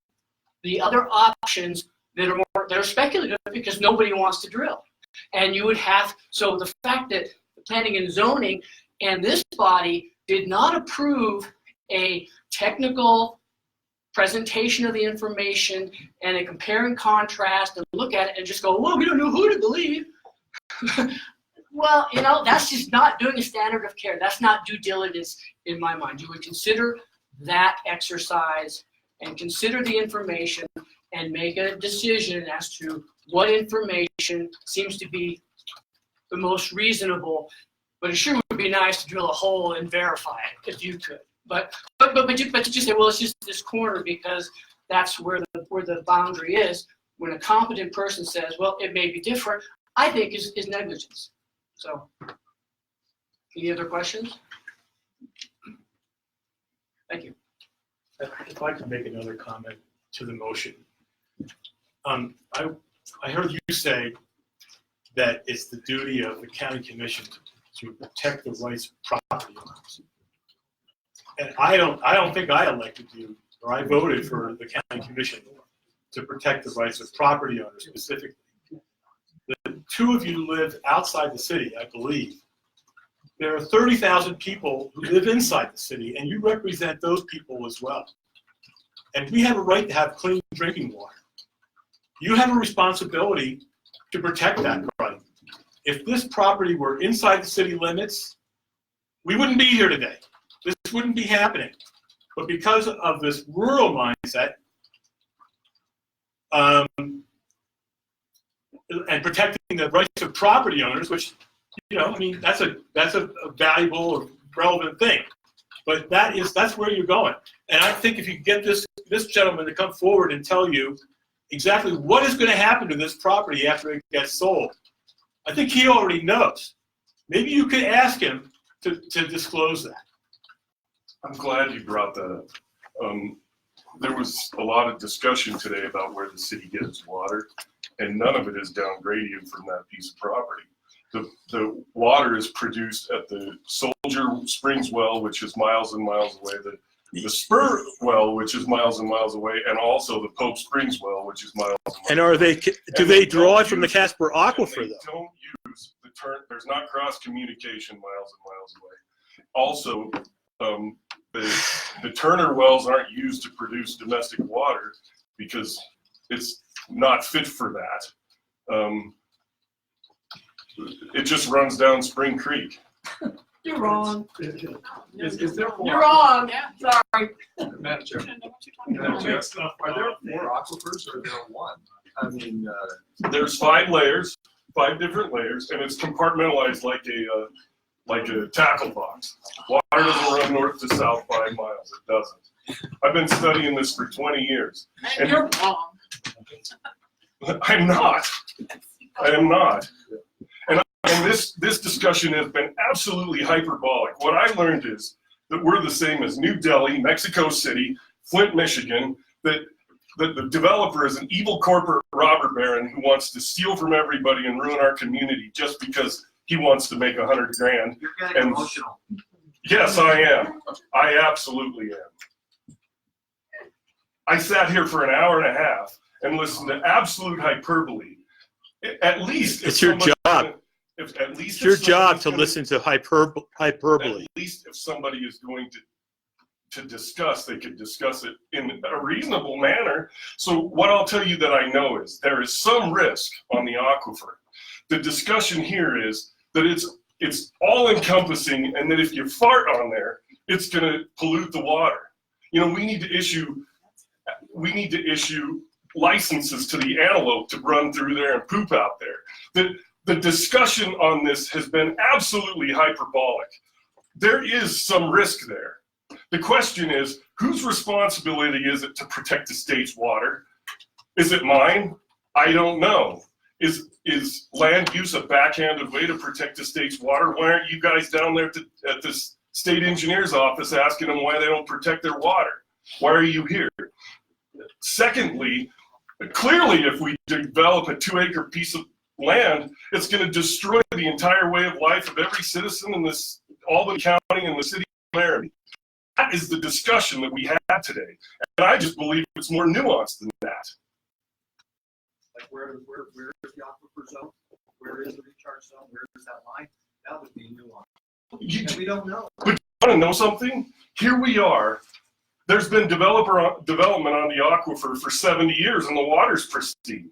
the other options that are speculative because nobody wants to drill. And you would have, so the fact that the planning and zoning and this body did not approve a technical presentation of the information and a compare and contrast and look at it and just go, well, we don't know who to believe. Well, that's just not doing a standard of care. That's not due diligence in my mind. You would consider that exercise and consider the information and make a decision as to what information seems to be the most reasonable. But it sure would be nice to drill a hole and verify it if you could. But you just say, well, it's just this corner because that's where the boundary is. When a competent person says, well, it may be different, I think is negligence. So, any other questions? Thank you. If I could make another comment to the motion. I heard you say that it's the duty of the county commission to protect the rights of property owners. And I don't think I elected you, or I voted for the county commission to protect the rights of property owners specifically. The two of you live outside the city, I believe. There are 30,000 people who live inside the city, and you represent those people as well. And we have a right to have clean drinking water. You have a responsibility to protect that right. If this property were inside the city limits, we wouldn't be here today. This wouldn't be happening. But because of this rural mindset, and protecting the rights of property owners, which, that's a valuable or relevant thing. But that's where you're going. And I think if you get this gentleman to come forward and tell you exactly what is going to happen to this property after it gets sold, I think he already knows. Maybe you could ask him to disclose that. I'm glad you brought that up. There was a lot of discussion today about where the city gets water, and none of it is down gradient from that piece of property. The water is produced at the Soldier Springs well, which is miles and miles away, the Spur well, which is miles and miles away, and also the Pope Springs well, which is miles and miles away. And do they draw it from the Casper Aquifer, though? They don't use the term, there's not cross communication miles and miles away. Also, the Turner wells aren't used to produce domestic water because it's not fit for that. It just runs down Spring Creek. You're wrong. Is there more? You're wrong. Sorry. Madam Chair, are there more aquifers or are there one? I mean, There's 5 layers, 5 different layers, and it's compartmentalized like a tackle box. Water doesn't run north to south 5 miles. It doesn't. I've been studying this for 20 years. And you're wrong. I'm not. I am not. And this discussion has been absolutely hyperbolic. What I learned is that we're the same as New Delhi, Mexico City, Flint, Michigan, that the developer is an evil corporate robber baron who wants to steal from everybody and ruin our community just because he wants to make $100 grand. You're getting And- emotional. Yes, I am. I absolutely am. I sat here for an hour and a half and listened to absolute hyperbole. At least if It's your somebody's job. gonna- If at least It's your if job somebody's to gonna- listen to hyperbole. At least if somebody is going to discuss, they could discuss it in a reasonable manner. So what I'll tell you that I know is there is some risk on the aquifer. The discussion here is that it's all encompassing, and that if you fart on there, it's going to pollute the water. You know, we need to issue licenses to the antelope to run through there and poop out there. The discussion on this has been absolutely hyperbolic. There is some risk there. The question is, whose responsibility is it to protect the state's water? Is it mine? I don't know. Is land use a backhanded way to protect the state's water? Why aren't you guys down there at the state engineer's office asking them why they don't protect their water? Why are you here? Secondly, clearly if we develop a 2-acre piece of land, it's going to destroy the entire way of life of every citizen in this Albany County and the city of Laramie. That is the discussion that we had today. And I just believe it's more nuanced than that. Like where is the aquifer zone? Where is the recharge zone? Where is that line? That would be nuanced. And we don't know. Want to know something? Here we are. There's been development on the aquifer for 70 years, and the water's pristine.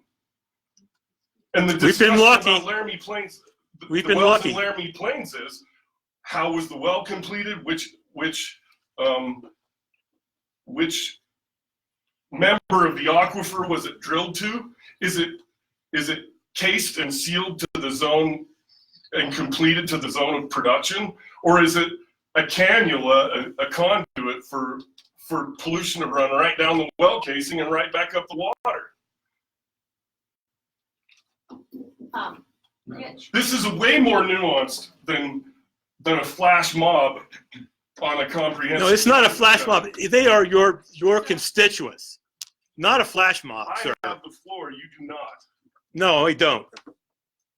And the We've been discussion lucky. about Laramie Plains, We've the been wells lucky. in Laramie Plains is, how was the well completed? Which member of the aquifer was it drilled to? Is it cased and sealed to the zone and completed to the zone of production, or is it a cannula, a conduit for pollution to run right down the well casing and right back up the water? Mitch, This is way more nuanced than a flash mob on a comprehensive. No, it's not a flash mob. They are your constituents, not a flash mob, I sir. have the floor, you do not. No, I don't.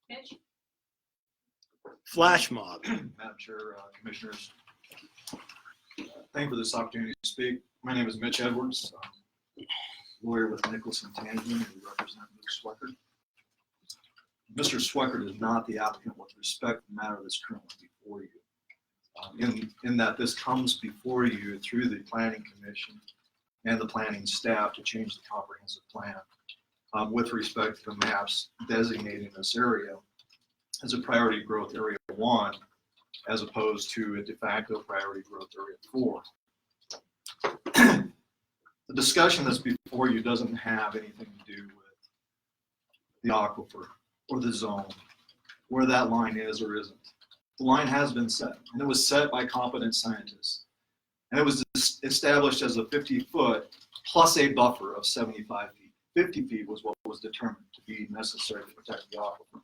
Mitch, Flash mob. Madam Chair, Commissioners, thank you for this opportunity to speak. My name is Mitch Edwards, lawyer with Nicholson Tangen, and we represent Mr. Sweckert. Mr. Sweckert is not the applicant with respect to the matter that's currently before you. In that this comes before you through the Planning Commission and the planning staff to change the comprehensive plan with respect to the maps designating this area as a priority growth area 1, as opposed to a de facto priority growth area 4. The discussion that's before you doesn't have anything to do with the aquifer or the zone, where that line is or isn't. The line has been set, and it was set by competent scientists. And it was established as a 50-foot plus a buffer of 75 feet. 50 feet was what was determined to be necessary to protect the aquifer.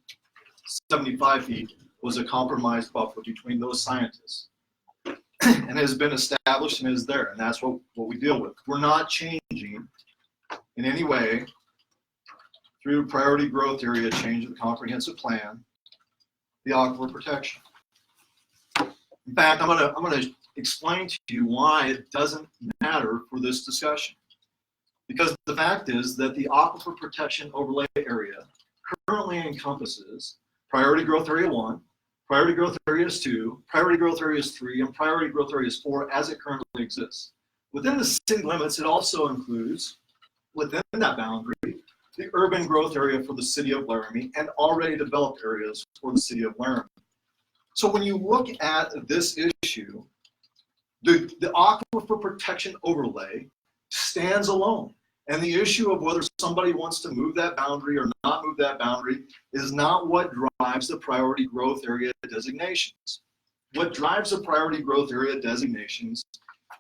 75 feet was a compromised buffer between those scientists. And it has been established and is there, and that's what we deal with. We're not changing in any way through priority growth area change of the comprehensive plan, the aquifer protection. In fact, I'm gonna explain to you why it doesn't matter for this discussion. Because the fact is that the aquifer protection overlay area currently encompasses priority growth area 1, priority growth areas 2, priority growth areas 3, and priority growth areas 4 as it currently exists. Within the city limits, it also includes, within that boundary, the urban growth area for the city of Laramie and already developed areas for the city of Laramie. So when you look at this issue, the aquifer protection overlay stands alone. And the issue of whether somebody wants to move that boundary or not move that boundary is not what drives the priority growth area designations. What drives the priority growth area designations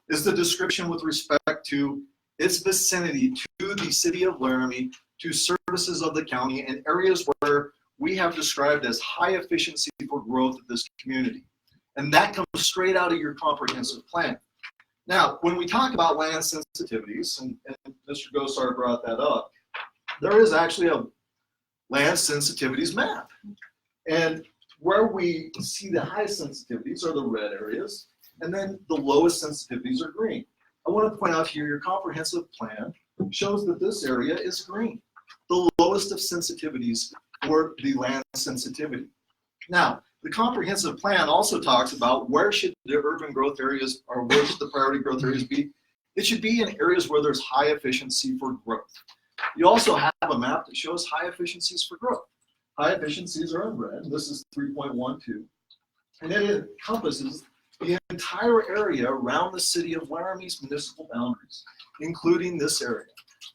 is the description with respect to its vicinity to the city of Laramie, to services of the county, and areas where we have described as high efficiency for growth of this community. And that comes straight out of your comprehensive plan. Now, when we talk about land sensitivities, and Mr. Gosar brought that up, there is actually a land sensitivities map. And where we see the highest sensitivities are the red areas, and then the lowest sensitivities are green. I want to point out here, your comprehensive plan shows that this area is green, the lowest of sensitivities for the land sensitivity. Now, the comprehensive plan also talks about where should the urban growth areas, or where should the priority growth areas be. It should be in areas where there's high efficiency for growth. You also have a map that shows high efficiencies for growth. High efficiencies are in red. This is 3.12. And it encompasses the entire area around the city of Laramie's municipal boundaries, including this area.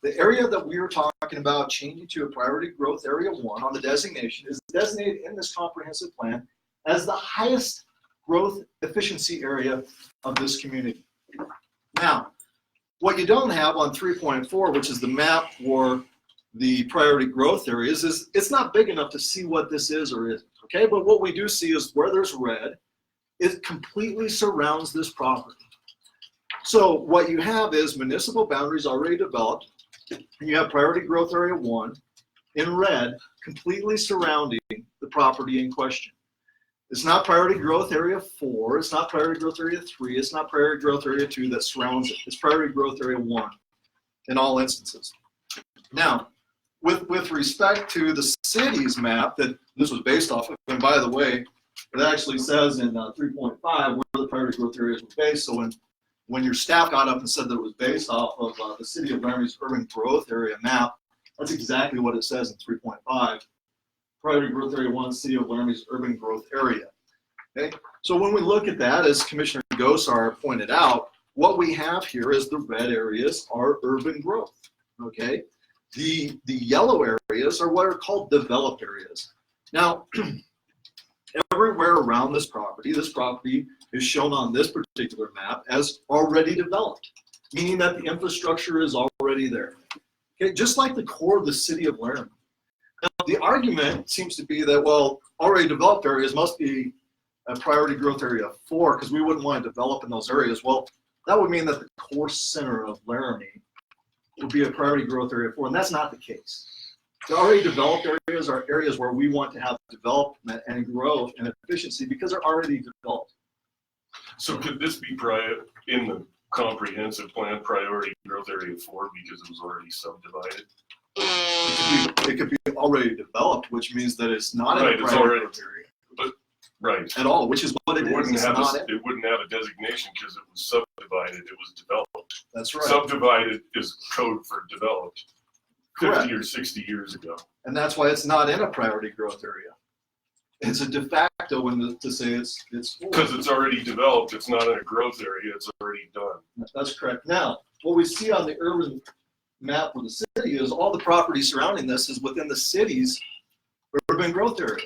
The area that we are talking about changing to a priority growth area 1 on the designation is designated in this comprehensive plan as the highest growth efficiency area of this community. Now, what you don't have on 3.4, which is the map for the priority growth areas, is it's not big enough to see what this is or isn't, okay? But what we do see is where there's red, it completely surrounds this property. So what you have is municipal boundaries already developed, and you have priority growth area 1 in red, completely surrounding the property in question. It's not priority growth area 4, it's not priority growth area 3, it's not priority growth area 2 that surrounds it. It's priority growth area 1 in all instances. Now, with respect to the city's map that this was based off of, and by the way, it actually says in 3.5 where the priority growth areas were based. So when your staff got up and said that it was based off of the city of Laramie's urban growth area map, that's exactly what it says in 3.5. Priority growth area 1, city of Laramie's urban growth area. Okay, so when we look at that, as Commissioner Gosar pointed out, what we have here is the red areas are urban growth. Okay, the yellow areas are what are called developed areas. Now, everywhere around this property is shown on this particular map as already developed, meaning that the infrastructure is already there. Okay, just like the core of the city of Laramie. Now, the argument seems to be that, well, already developed areas must be a priority growth area 4 because we wouldn't want to develop in those areas. Well, that would mean that the core center of Laramie would be a priority growth area 4, and that's not the case. The already developed areas are areas where we want to have development and growth and efficiency because they're already developed. So could this be in the comprehensive plan priority growth area 4 because it was already subdivided? It could be already developed, which means that it's not Right, a it's priority already- growth area Right. at all, which is what it is. Wouldn't It's have not it wouldn't have a designation because it was subdivided, it was developed. That's right. Subdivided is code for developed 50 Correct. or 60 years ago. And that's why it's not in a priority growth area. It's a de facto to say it's full. Because it's already developed, it's not in a growth area, it's already done. That's correct. Now, what we see on the urban map for the city is all the property surrounding this is within the city's urban growth area,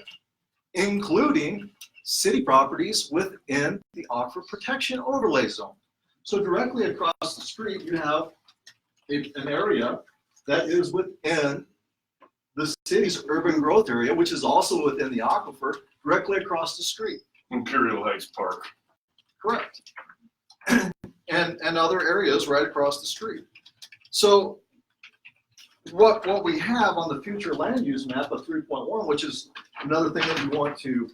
including city properties within the aquifer protection overlay zone. So directly across the street, you have an area that is within the city's urban growth area, which is also within the aquifer, directly across the street. Imperial Heights Park. Correct. And other areas right across the street. So what we have on the future land use map of 3.1, which is another thing that we want to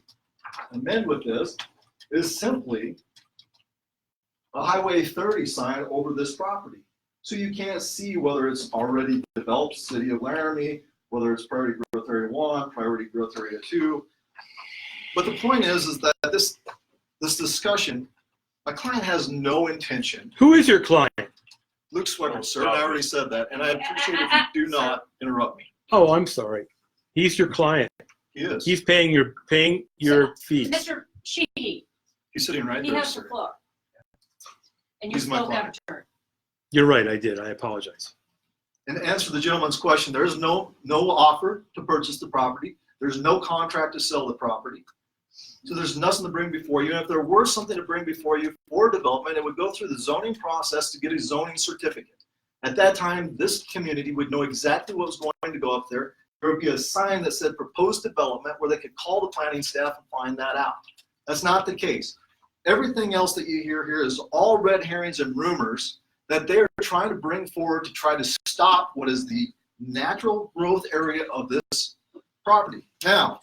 amend with this, is simply a Highway 30 sign over this property. So you can't see whether it's already developed city of Laramie, whether it's priority growth area 1, priority growth area 2. But the point is that this discussion, my client has no intention. Who is your client? Luke Swecker, sir, and I already said that, and I appreciate if you do not interrupt me. Oh, I'm sorry. He's your client. He is. He's paying your fees. Mr. Sheehy, He's sitting right he there, has the sir. floor. And you He's my spoke out client. of turn. You're right, I did. I apologize. And to answer the gentleman's question, there is no offer to purchase the property. There's no contract to sell the property. So there's nothing to bring before you. And if there were something to bring before you for development, it would go through the zoning process to get a zoning certificate. At that time, this community would know exactly what was going to go up there. There would be a sign that said proposed development where they could call the planning staff and find that out. That's not the case. Everything else that you hear here is all red herrings and rumors that they are trying to bring forward to try to stop what is the natural growth area of this property. Now,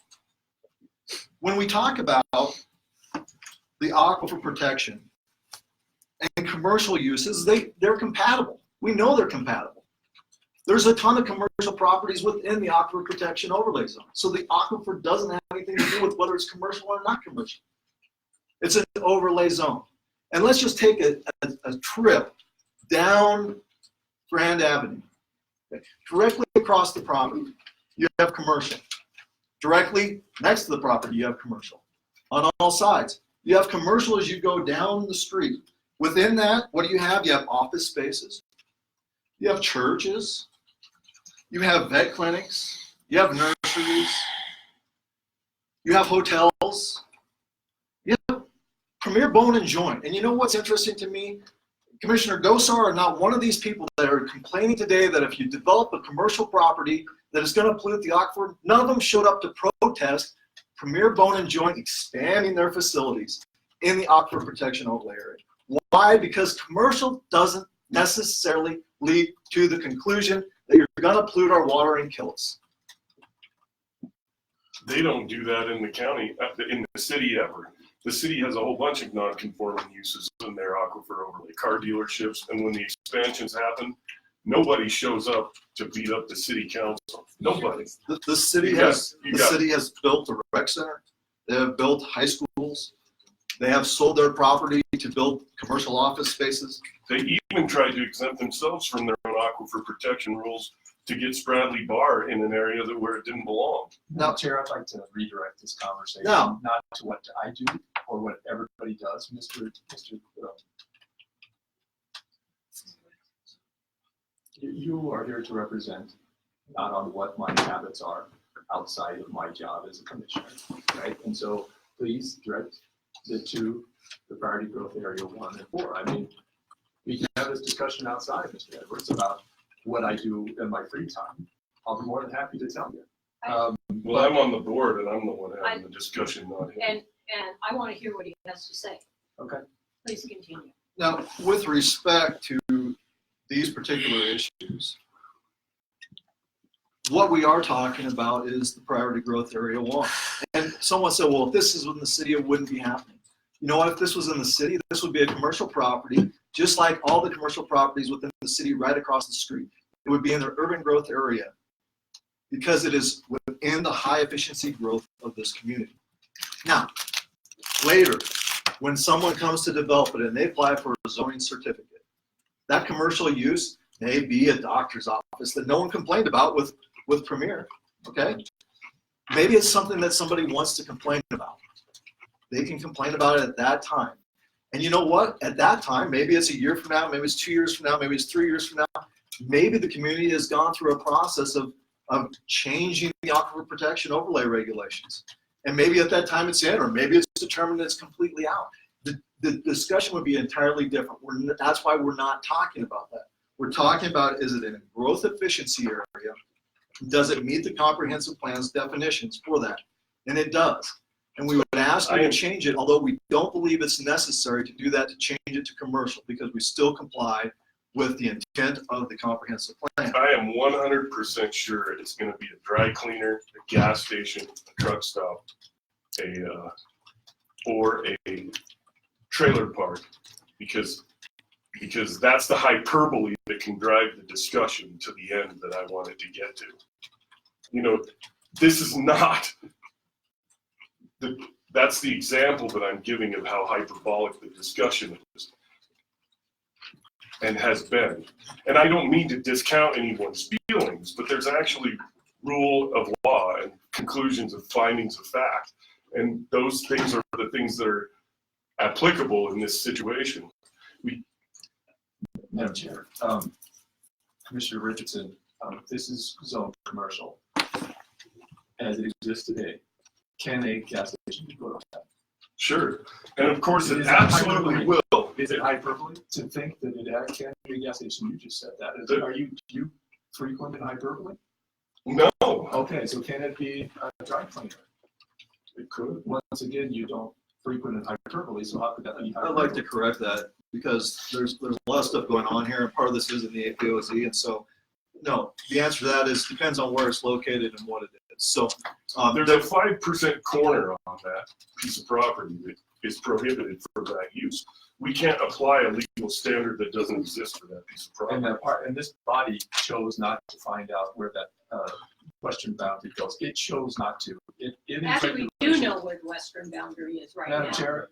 when we talk about the aquifer protection and commercial uses, they're compatible. We know they're compatible. There's a ton of commercial properties within the aquifer protection overlay zone. So the aquifer doesn't have anything to do with whether it's commercial or not commercial. It's an overlay zone. And let's just take a trip down Grand Avenue. Directly across the property, you have commercial. Directly next to the property, you have commercial. On all sides, you have commercial as you go down the street. Within that, what do you have? You have office spaces. You have churches. You have vet clinics. You have nurseries. You have hotels. You have Premier Bone and Joint. And you know what's interesting to me? Commissioner Gosar are not one of these people that are complaining today that if you develop a commercial property that is going to pollute the aquifer, none of them showed up to protest Premier Bone and Joint expanding their facilities in the aquifer protection overlay area. Why? Because commercial doesn't necessarily lead to the conclusion that you're going to pollute our water and kill us. They don't do that in the county, in the city ever. The city has a whole bunch of non-conforming uses in their aquifer overlay, car dealerships, and when the expansions happen, nobody shows up to beat up the city council. Nobody. The city You got- has you the got- city has built a rec center. They have built high schools. They have sold their property to build commercial office spaces. They even tried to exempt themselves from their own aquifer protection rules to get Spradley Bar in an area where it didn't belong. Now, Chair, I'd like to redirect this conversation, No. not to what I do or what everybody does, Mr. You are here to represent, not on what my habits are outside of my job as a commissioner, right? And so please direct it to the priority growth area 1 and 4. I mean, we can have this discussion outside, Mr. Edwards, about what I do in my free time. I'll be more than happy to tell you. Well, I'm on the board and I'm the one having the discussion, not him. And I want to hear what he has to say. Okay. Please continue. Now, with respect to these particular issues, what we are talking about is the priority growth area 1. And someone said, well, if this is in the city, it wouldn't be happening. You know what? If this was in the city, this would be a commercial property, just like all the commercial properties within the city right across the street. It would be in the urban growth area because it is within the high efficiency growth of this community. Now, later, when someone comes to develop it and they apply for a zoning certificate, that commercial use may be a doctor's office that no one complained about with Premier, okay? Maybe it's something that somebody wants to complain about. They can complain about it at that time. And you know what? At that time, maybe it's a year from now, maybe it's 2 years from now, maybe it's 3 years from now. Maybe the community has gone through a process of changing the aquifer protection overlay regulations. And maybe at that time it's in, or maybe it's determined it's completely out. The discussion would be entirely different. That's why we're not talking about that. We're talking about, is it in a growth efficiency area? Does it meet the comprehensive plan's definitions for that? And it does. And we would ask you to change it, although we don't believe it's necessary to do that, to change it to commercial, because we still comply with the intent of the comprehensive plan. I am 100% sure it's gonna be a dry cleaner, a gas station, a truck stop, or a trailer park, because that's the hyperbole that can drive the discussion to the end that I wanted to get to. You know, this is not, that's the example that I'm giving of how hyperbolic the discussion is and has been. And I don't mean to discount anyone's feelings, but there's actually rule of law and conclusions of findings of fact. And those things are the things that are applicable in this situation. Madam Chair, Commissioner Richardson, this is zone commercial. As it exists today, can a gas station be put on that? Sure. And of course, it Is that absolutely hyperbole? will. Is it hyperbole to think that it can be a gas station? You just said that. Are you frequent in hyperbole? No, Okay, so can it be a dry cleaner? it could. Once again, you don't frequent in hyperbole, so how could that be I'd hyperbole? like to correct that because there's a lot of stuff going on here, and part of this is in the APOZ, and so, no, the answer to that is depends on where it's located and what it is. So, There's a 5% corner on that piece of property that is prohibited for that use. We can't apply a legal standard that doesn't exist for that piece of property. And this body chose not to find out where that western boundary goes. It chose not to. It is Actually, we do regulation. know where the western boundary is right now. Madam Chair,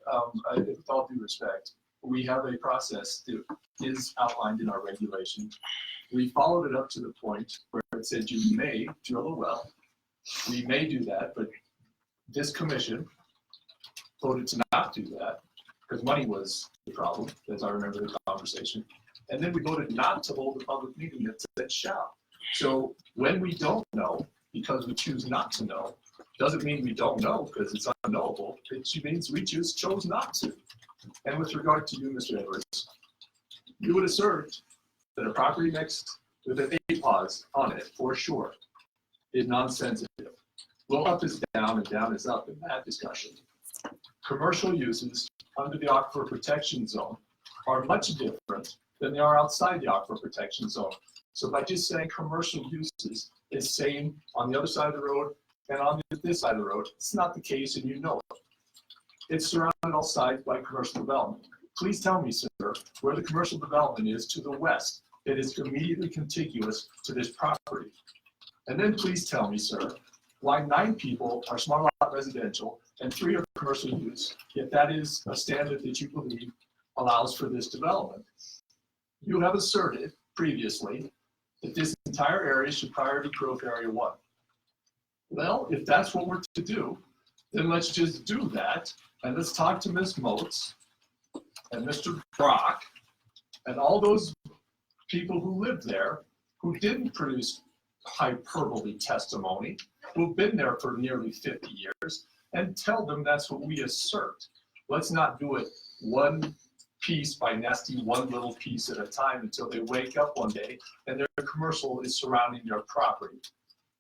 with all due respect, we have a process that is outlined in our regulation. We followed it up to the point where it said you may drill a well. We may do that, but this commission voted to not do that because money was the problem, as I remember the conversation. And then we voted not to hold a public meeting that said shall. So when we don't know, because we choose not to know, doesn't mean we don't know because it's unknowable. It means we chose not to. And with regard to you, Mr. Edwards, you would assert that a property next with an APOS on it, for sure, is non-sensitive. Well, up is down and down is up in that discussion. Commercial uses under the Aquifer Protection Zone are much different than they are outside the Aquifer Protection Zone. So by just saying commercial uses is same on the other side of the road and on this side of the road, it's not the case and you know it. It's surrounded on all sides by commercial development. Please tell me, sir, where the commercial development is to the west that is immediately contiguous to this property. And then please tell me, sir, why 9 people are small lot residential and 3 are commercial use, yet that is a standard that you believe allows for this development. You have asserted previously that this entire area should priority growth area 1. Well, if that's what we're to do, then let's just do that. And let's talk to Ms. Moats and Mr. Brock and all those people who live there who didn't produce hyperbole testimony, who've been there for nearly 50 years, and tell them that's what we assert. Let's not do it one piece by nesty, one little piece at a time until they wake up one day and their commercial is surrounding their property,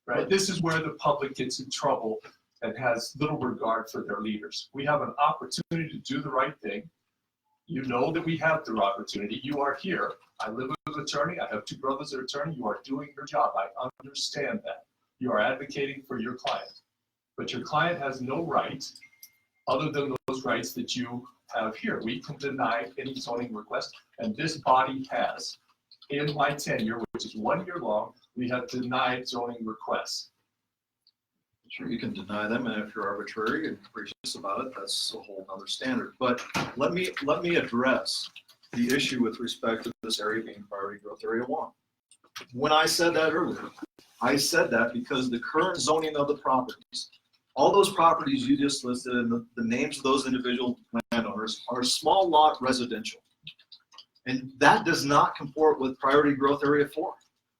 right? This is where the public gets in trouble and has little regard for their leaders. We have an opportunity to do the right thing. You know that we have the opportunity. You are here. I live with an attorney. I have 2 brothers that are attorney. You are doing your job. I understand that. You are advocating for your client. But your client has no right other than those rights that you have here. We can deny any zoning request, and this body has. In my tenure, which is 1 year long, we have denied zoning requests. sure, you can deny them, and if you're arbitrary and capricious about it, that's a whole other standard. But let me address the issue with respect to this area being priority growth area 1. When I said that earlier, I said that because the current zoning of the properties, all those properties you just listed and the names of those individual landowners are small lot residential. And that does not comport with priority growth area 4.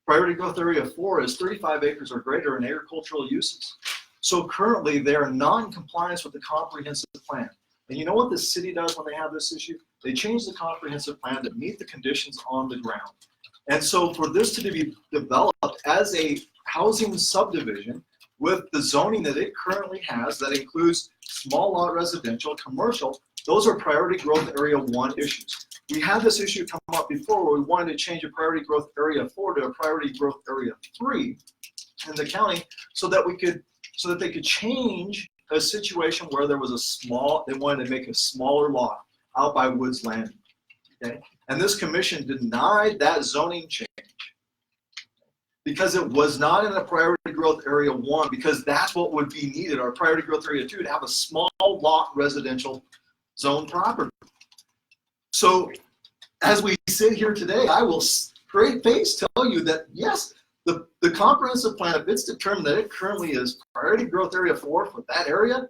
Priority growth area 4 is 35 acres or greater in agricultural uses. So currently they're non-compliance with the comprehensive plan. And you know what the city does when they have this issue? They change the comprehensive plan to meet the conditions on the ground. And so for this to be developed as a housing subdivision with the zoning that it currently has, that includes small lot residential, commercial, those are priority growth area 1 issues. We had this issue come up before where we wanted to change a priority growth area 4 to a priority growth area 3 in the county so that they could change a situation where there was they wanted to make a smaller lot out by Woods Landing. Okay? And this commission denied that zoning change because it was not in a priority growth area 1, because that's what would be needed, our priority growth area 2, to have a small lot residential zone property. So as we sit here today, I will straight face tell you that yes, the comprehensive plan, if it's determined that it currently is priority growth area 4 for that area,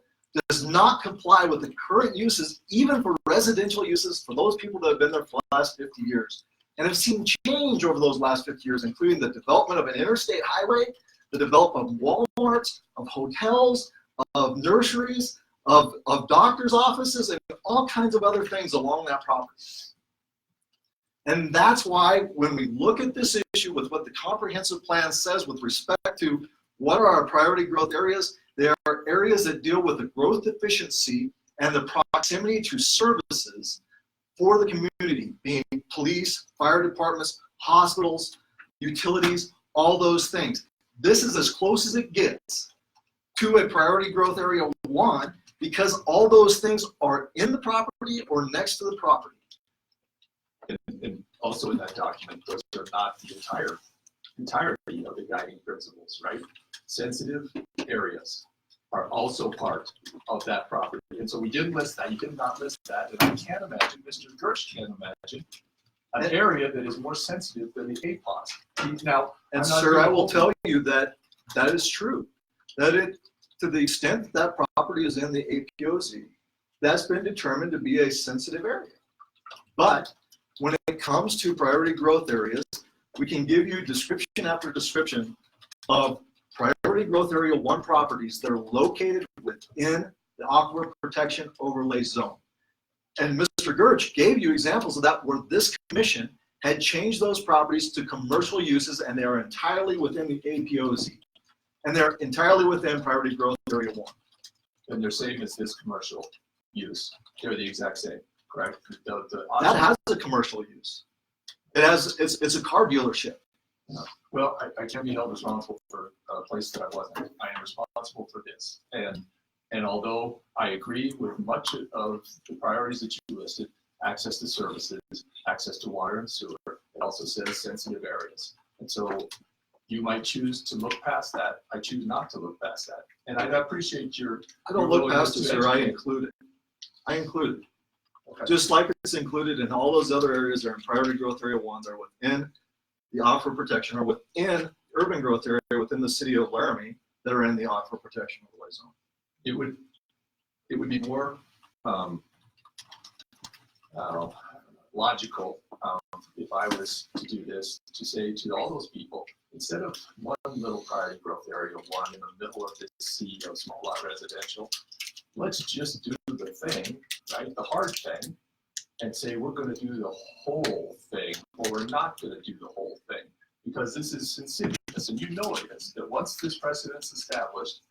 does not comply with the current uses, even for residential uses for those people that have been there for the last 50 years. And have seen change over those last 50 years, including the development of an interstate highway, the development of Walmarts, of hotels, of nurseries, of doctors' offices, and all kinds of other things along that property. And that's why when we look at this issue with what the comprehensive plan says with respect to what are our priority growth areas, they are areas that deal with the growth efficiency and the proximity to services for the community, being police, fire departments, hospitals, utilities, all those things. This is as close as it gets to a priority growth area 1 because all those things are in the property or next to the property. And also in that document, those are not the entirety of the guiding principles, right? Sensitive areas are also part of that property. And so we didn't list that, you did not list that, and I can't imagine, Mr. Gersh can't imagine, an area that is more sensitive than the APOS. Now, And I'm not sir, doing I will all- tell you that that is true. That it, to the extent that property is in the APOZ, that's been determined to be a sensitive area. But when it comes to priority growth areas, we can give you description after description of priority growth area 1 properties that are located within the Aquifer Protection Overlay Zone. And Mr. Gerch gave you examples of that where this commission had changed those properties to commercial uses and they are entirely within the APOZ. And they're entirely within priority growth area 1. And they're same as this commercial use. They're the exact same, correct? That has a commercial use. It has, it's a car dealership. Well, I can't be held responsible for a place that I wasn't. I am responsible for this. And although I agree with much of the priorities that you listed, access to services, access to water and sewer, it also says sensitive areas. And so you might choose to look past that. I choose not to look past that. And I appreciate your. I don't look past it, sir. I include it. I include it. Okay. Just like it's included in all those other areas that are in priority growth area 1, they're within the aquifer protection or within urban growth area within the city of Laramie that are in the aquifer protection overlay zone. It would be more logical if I was to do this, to say to all those people, instead of one little priority growth area 1 in the middle of this sea of small lot residential, let's just do the thing, right, the hard thing, and say we're going to do the whole thing, or we're not going to do the whole thing, because this is insidious, and you know it is, that once this precedent's established,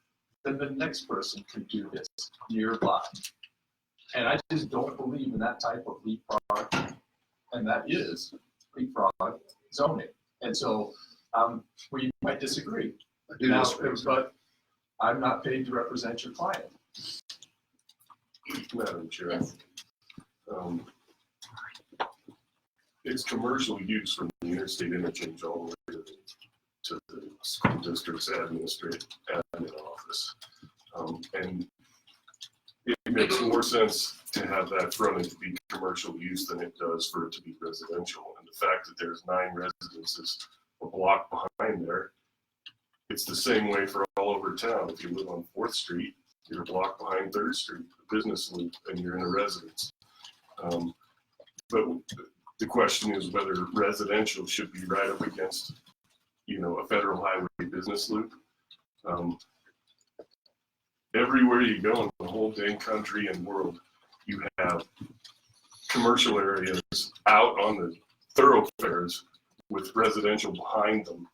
then the next person can do this nearby. And I just don't believe in that type of leapfrog, and that is leapfrog zoning. And so we might disagree. I do Now, disagree, sir. but I'm not paid to represent your client. Madam Chair. Yes. It's commercial use from the interstate interchange all the way to the school district's admin office. And it makes more sense to have that frontage to be commercial use than it does for it to be residential. And the fact that there's 9 residences a block behind there, it's the same way for all over town. If you live on 4th Street, you're a block behind 3rd Street, the business loop, and you're in a residence. But the question is whether residential should be right up against, a federal highway business loop. Everywhere you go in the whole dang country and world, you have commercial areas out on the thoroughfares with residential behind them.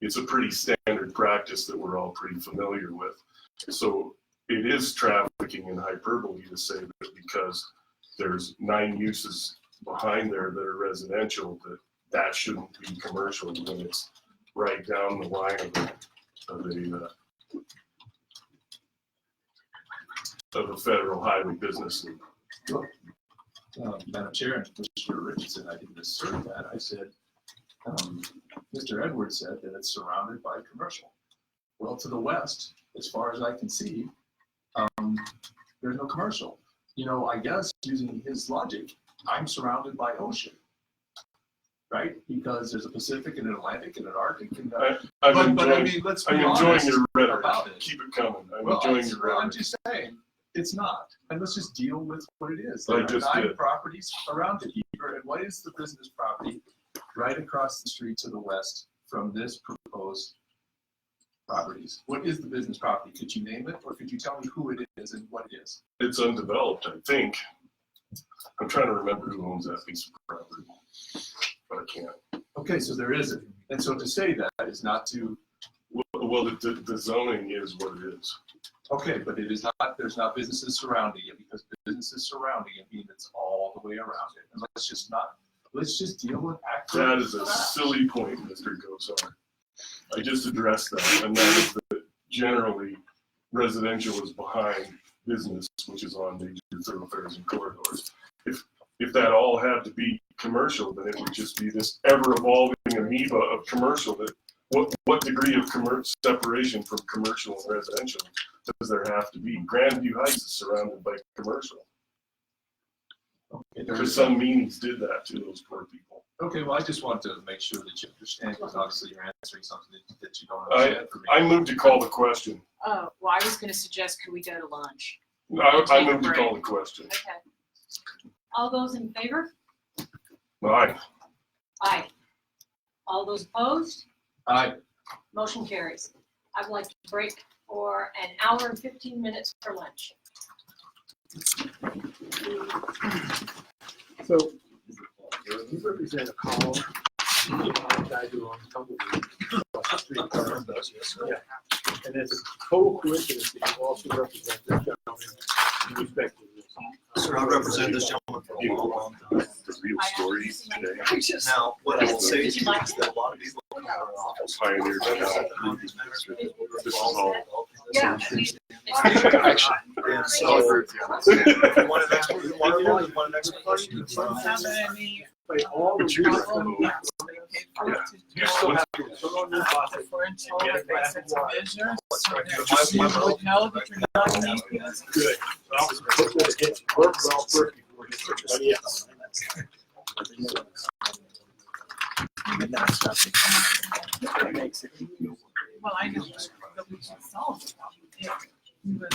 It's a pretty standard practice that we're all pretty familiar with. So it is trafficking in hyperbole to say that because there's 9 uses behind there that are residential, that shouldn't be commercial when it's right down the line of a federal highway business loop. Madam Chair and Mr. Richardson, I didn't assert that. I said, Mr. Edwards said that it's surrounded by commercial. Well, to the west, as far as I can see, there's no commercial. I guess using his logic, I'm surrounded by ocean. right? Because there's a Pacific and an Atlantic and an Arctic and. I'm But I enjoying, mean, let's be I'm enjoying honest your rhetoric. about it. Keep it coming. I'm Well, enjoying your I'm rhetoric. just saying, it's not, and let's just deal with what it is. I There are just 9 did. properties around it here, and what is the business property right across the street to the west from this proposed properties? What is the business property? Could you name it, or could you tell me who it is and what it is? It's undeveloped, I think. I'm trying to remember who owns that piece of property, but I can't. Okay, so there isn't, and so to say that is not to, Well, the zoning is what it is. okay, but it is not, there's not businesses surrounding it, because businesses surrounding it mean it's all the way around it. And let's just deal with accurate That is a facts. silly point, Mr. Gosar. I just addressed that, and that is that generally residential is behind business, which is on major thoroughfares and corridors. If that all had to be commercial, then it would just be this ever-evolving amoeba of commercial. That what degree of separation from commercial and residential does there have to be? Grandview Heights is surrounded by commercial. Okay, there Because is some means did that to those poor people. Okay, well, I just want to make sure that you understand, because obviously you're answering something that you don't I- understand for me. I moved to call the question. Oh, well, I was gonna suggest, could we go to lunch? I moved to call the question. Okay. All those in favor? Aye. Aye. All those opposed? Aye. Motion carries. I would like to break for an hour and 15 minutes for lunch. So, you represent a column, I do on Tumbleweed, across the street from us. Yeah. And it's a total coincidence that you also represent this gentleman in respect to this. Sir, I represent this gentleman for a long, long time. The real story today. Now, what I will say to you is that a lot of people come out of our office. Pioneer town. This is all. Yeah. Action. And so, you want an expert, you want an expert question? You can Have find- any, like, all the. But you're the- Yeah. You still have to. Put on your faucet, get a glass of water. Good. Well, work well first before you put anybody else. Well, I know, but we can solve it. Yeah. You would-